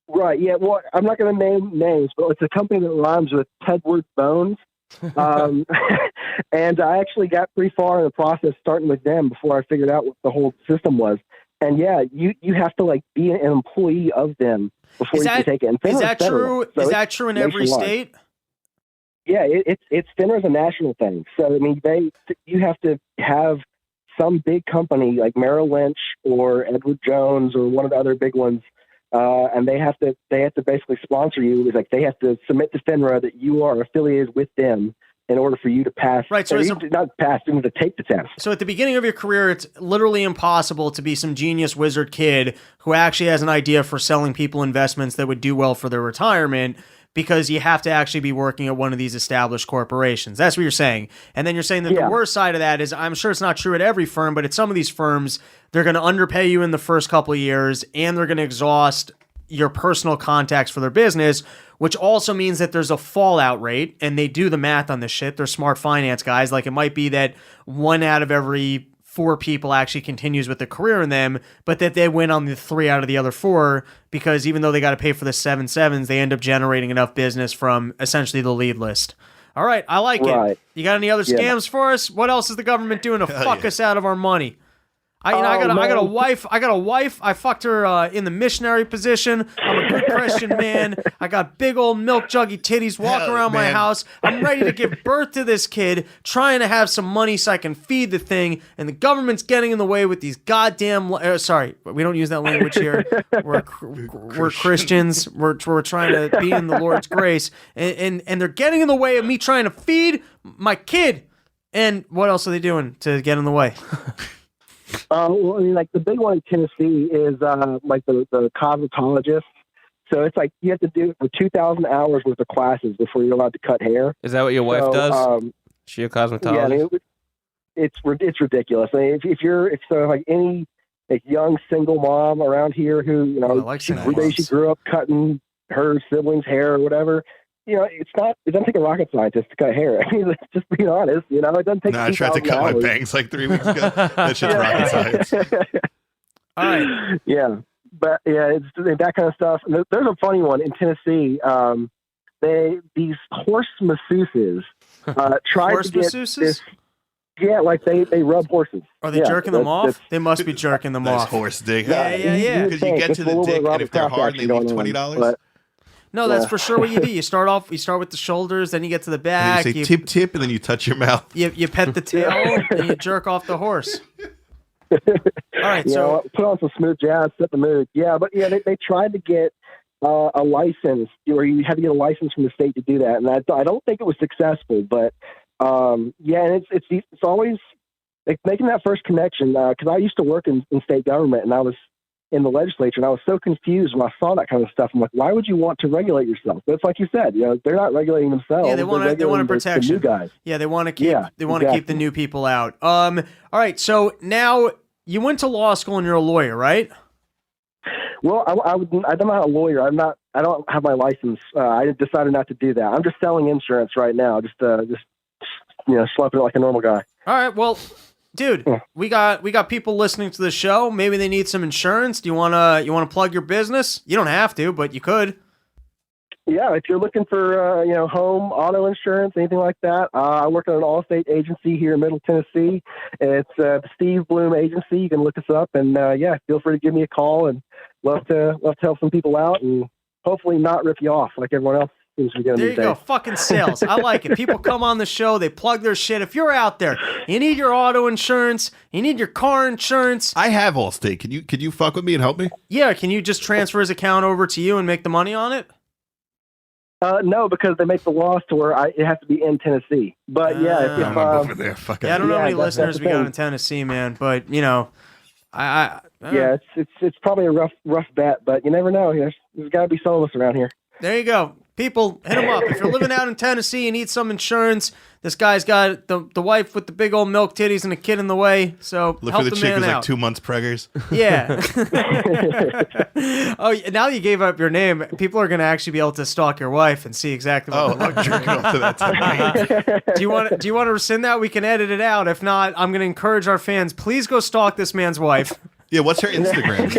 Right, yeah. Well, I'm not going to name names, but it's a company that rhymes with Tedward Bones. And I actually got pretty far in the process starting with them before I figured out what the whole system was. And yeah, you have to like be an employee of them before you can take it. And is that true? So is that true in every state? Yeah, it's FINRA's a national thing. So I mean, you have to have some big company like Merrill Lynch or Edward Jones or one of the other big ones. And they have to basically sponsor you. It's like they have to submit to FINRA that you are affiliated with them in order for you to pass. Right. So not pass, you need to take the test. So at the beginning of your career, it's literally impossible to be some genius wizard kid who actually has an idea for selling people investments that would do well for their retirement, because you have to actually be working at one of these established corporations. That's what you're saying. And then you're saying that the worst side of that is, I'm sure it's not true at every firm, but at some of these firms, they're going to underpay you in the first couple of years, and they're going to exhaust your personal contacts for their business, which also means that there's a fallout rate, and they do the math on this shit. They're smart finance guys. Like, it might be that 1 out of every 4 people actually continues with a career in them, but that they win on the 3 out of the other 4, because even though they got to pay for the 7 sevens, they end up generating enough business from essentially the lead list. All right, I like it. You got any other scams for us? What else is the government doing to fuck us out of our money? I got a wife. I fucked her in the missionary position. I'm a good Christian man. I got big old milk juggy titties walking around my house. I'm ready to give birth to this kid, trying to have some money so I can feed the thing. And the government's getting in the way with these goddamn. Sorry, we don't use that language here. We're Christians. We're trying to be in the Lord's grace, and they're getting in the way of me trying to feed my kid. And what else are they doing to get in the way? Well, I mean, like the big one in Tennessee is like the cosmetologist. So it's like you have to do it for 2,000 hours worth of classes before you're allowed to cut hair. Is that what your wife does? She a cosmetologist? Yeah, I mean, it's ridiculous. I mean, if like any like young single mom around here who she grew up cutting her siblings' hair or whatever. You know, it doesn't take a rocket scientist to cut hair. I mean, just being honest, it doesn't take. I tried to cut my bangs like 3 weeks ago. That shit's rocket science. All right. Yeah. but yeah, it's that kind of stuff. And there's a funny one in Tennessee. These horse masseuses tried Horse to get masseuses? this. Yeah, like they rub horses. Are they jerking them off? They must be jerking them Nice off. horse dick. Yeah. Because you get to the dick, and if they're hard, they leave $20. No, that's for sure what you do. You start with the shoulders, then you get to the back. And you say tip, and then you touch your mouth. You pet the tail, and you jerk off the horse. All right, so put on some smooth jazz, set the mood. Yeah, but yeah, they tried to get a license, or you had to get a license from the state to do that, and I don't think it was successful. But yeah, and it's always like making that first connection, because I used to work in state government, and I was in the legislature, and I was so confused when I saw that kind of stuff. I'm like, why would you want to regulate yourself? But it's like you said, they're not regulating themselves. Yeah, they want protection. The new guys. Yeah, they want to keep keep the new people out. All right, so now you went to law school and you're a lawyer, right? Well, I'm not a lawyer. I don't have my license. I decided not to do that. I'm just selling insurance right now. Just schlepping it like a normal guy. All right, well, dude, we got people listening to the show. Maybe they need some insurance. Do you wanna plug your business? You don't have to, but you could. Yeah, if you're looking for home auto insurance, anything like that, I work at an Allstate agency here in Middle Tennessee. It's the Steve Bloom Agency. You can look us up, and feel free to give me a call. And love to help some people out, and hopefully not rip you off like everyone else seems to be doing There these you go, days. fucking sales. I like it. People come on the show, they plug their shit. If you're out there, you need your auto insurance, you need your car insurance. I have Allstate. Can you fuck with me and help me? Yeah, can you just transfer his account over to you and make the money on it? No, because they make the laws to where it has to be in Tennessee. But I'm over there. Fucking. I don't know how many that's listeners the we got thing. in Tennessee, man. But it's probably a rough bet, but you never know. There's got to be some of us around here. There you go. People, hit him up. If you're living out in Tennessee and need some insurance, this guy's got the wife with the big old milk titties and a kid in the way. So Look help for the the chick man who's out. like 2 months preggers. Yeah. Oh, now you gave up your name. People are going to actually be able to stalk your wife and see exactly what Oh, I'm jerking off to that tonight. Do you want to rescind that? We can edit it out. If not, I'm going to encourage our fans. Please go stalk this man's wife. Yeah, what's her Instagram?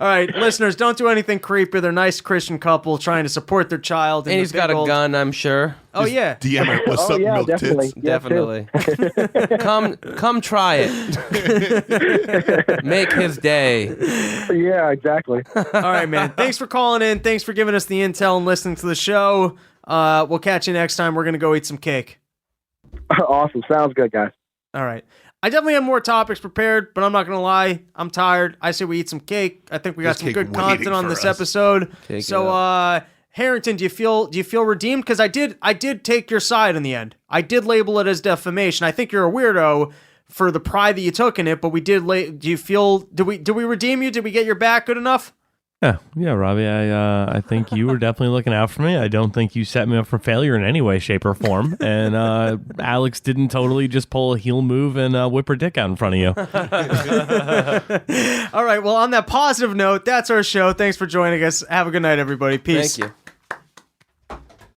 All right, listeners, don't do anything creepy. They're a nice Christian couple trying to support their child. And he's got a gun, I'm sure. Oh, yeah. DM her. What's up, milk definitely. tits? Yeah, Definitely. Come try it. Make his day. Yeah, exactly. All right, man. Thanks for calling in. Thanks for giving us the intel and listening to the show. We'll catch you next time. We're going to go eat some cake. Awesome. Sounds good, guys. All right. I definitely have more topics prepared, but I'm not going to lie. I'm tired. I say we eat some cake. I think we got There's some cake good content waiting on for this us. episode. Cake So, Harrington, do you feel redeemed? Because I did take your side in the end. I did label it as defamation. I think you're a weirdo for the pride that you took in it, but we did. Do you feel? Did we redeem you? Did we get your back good enough? Yeah, Robbie. I think you were definitely looking out for me. I don't think you set me up for failure in any way, shape, or form. And Alex didn't totally just pull a heel move and whip her dick out in front of you. All right. Well, on that positive note, that's our show. Thanks for joining us. Have a good night, everybody. Peace. Thank you.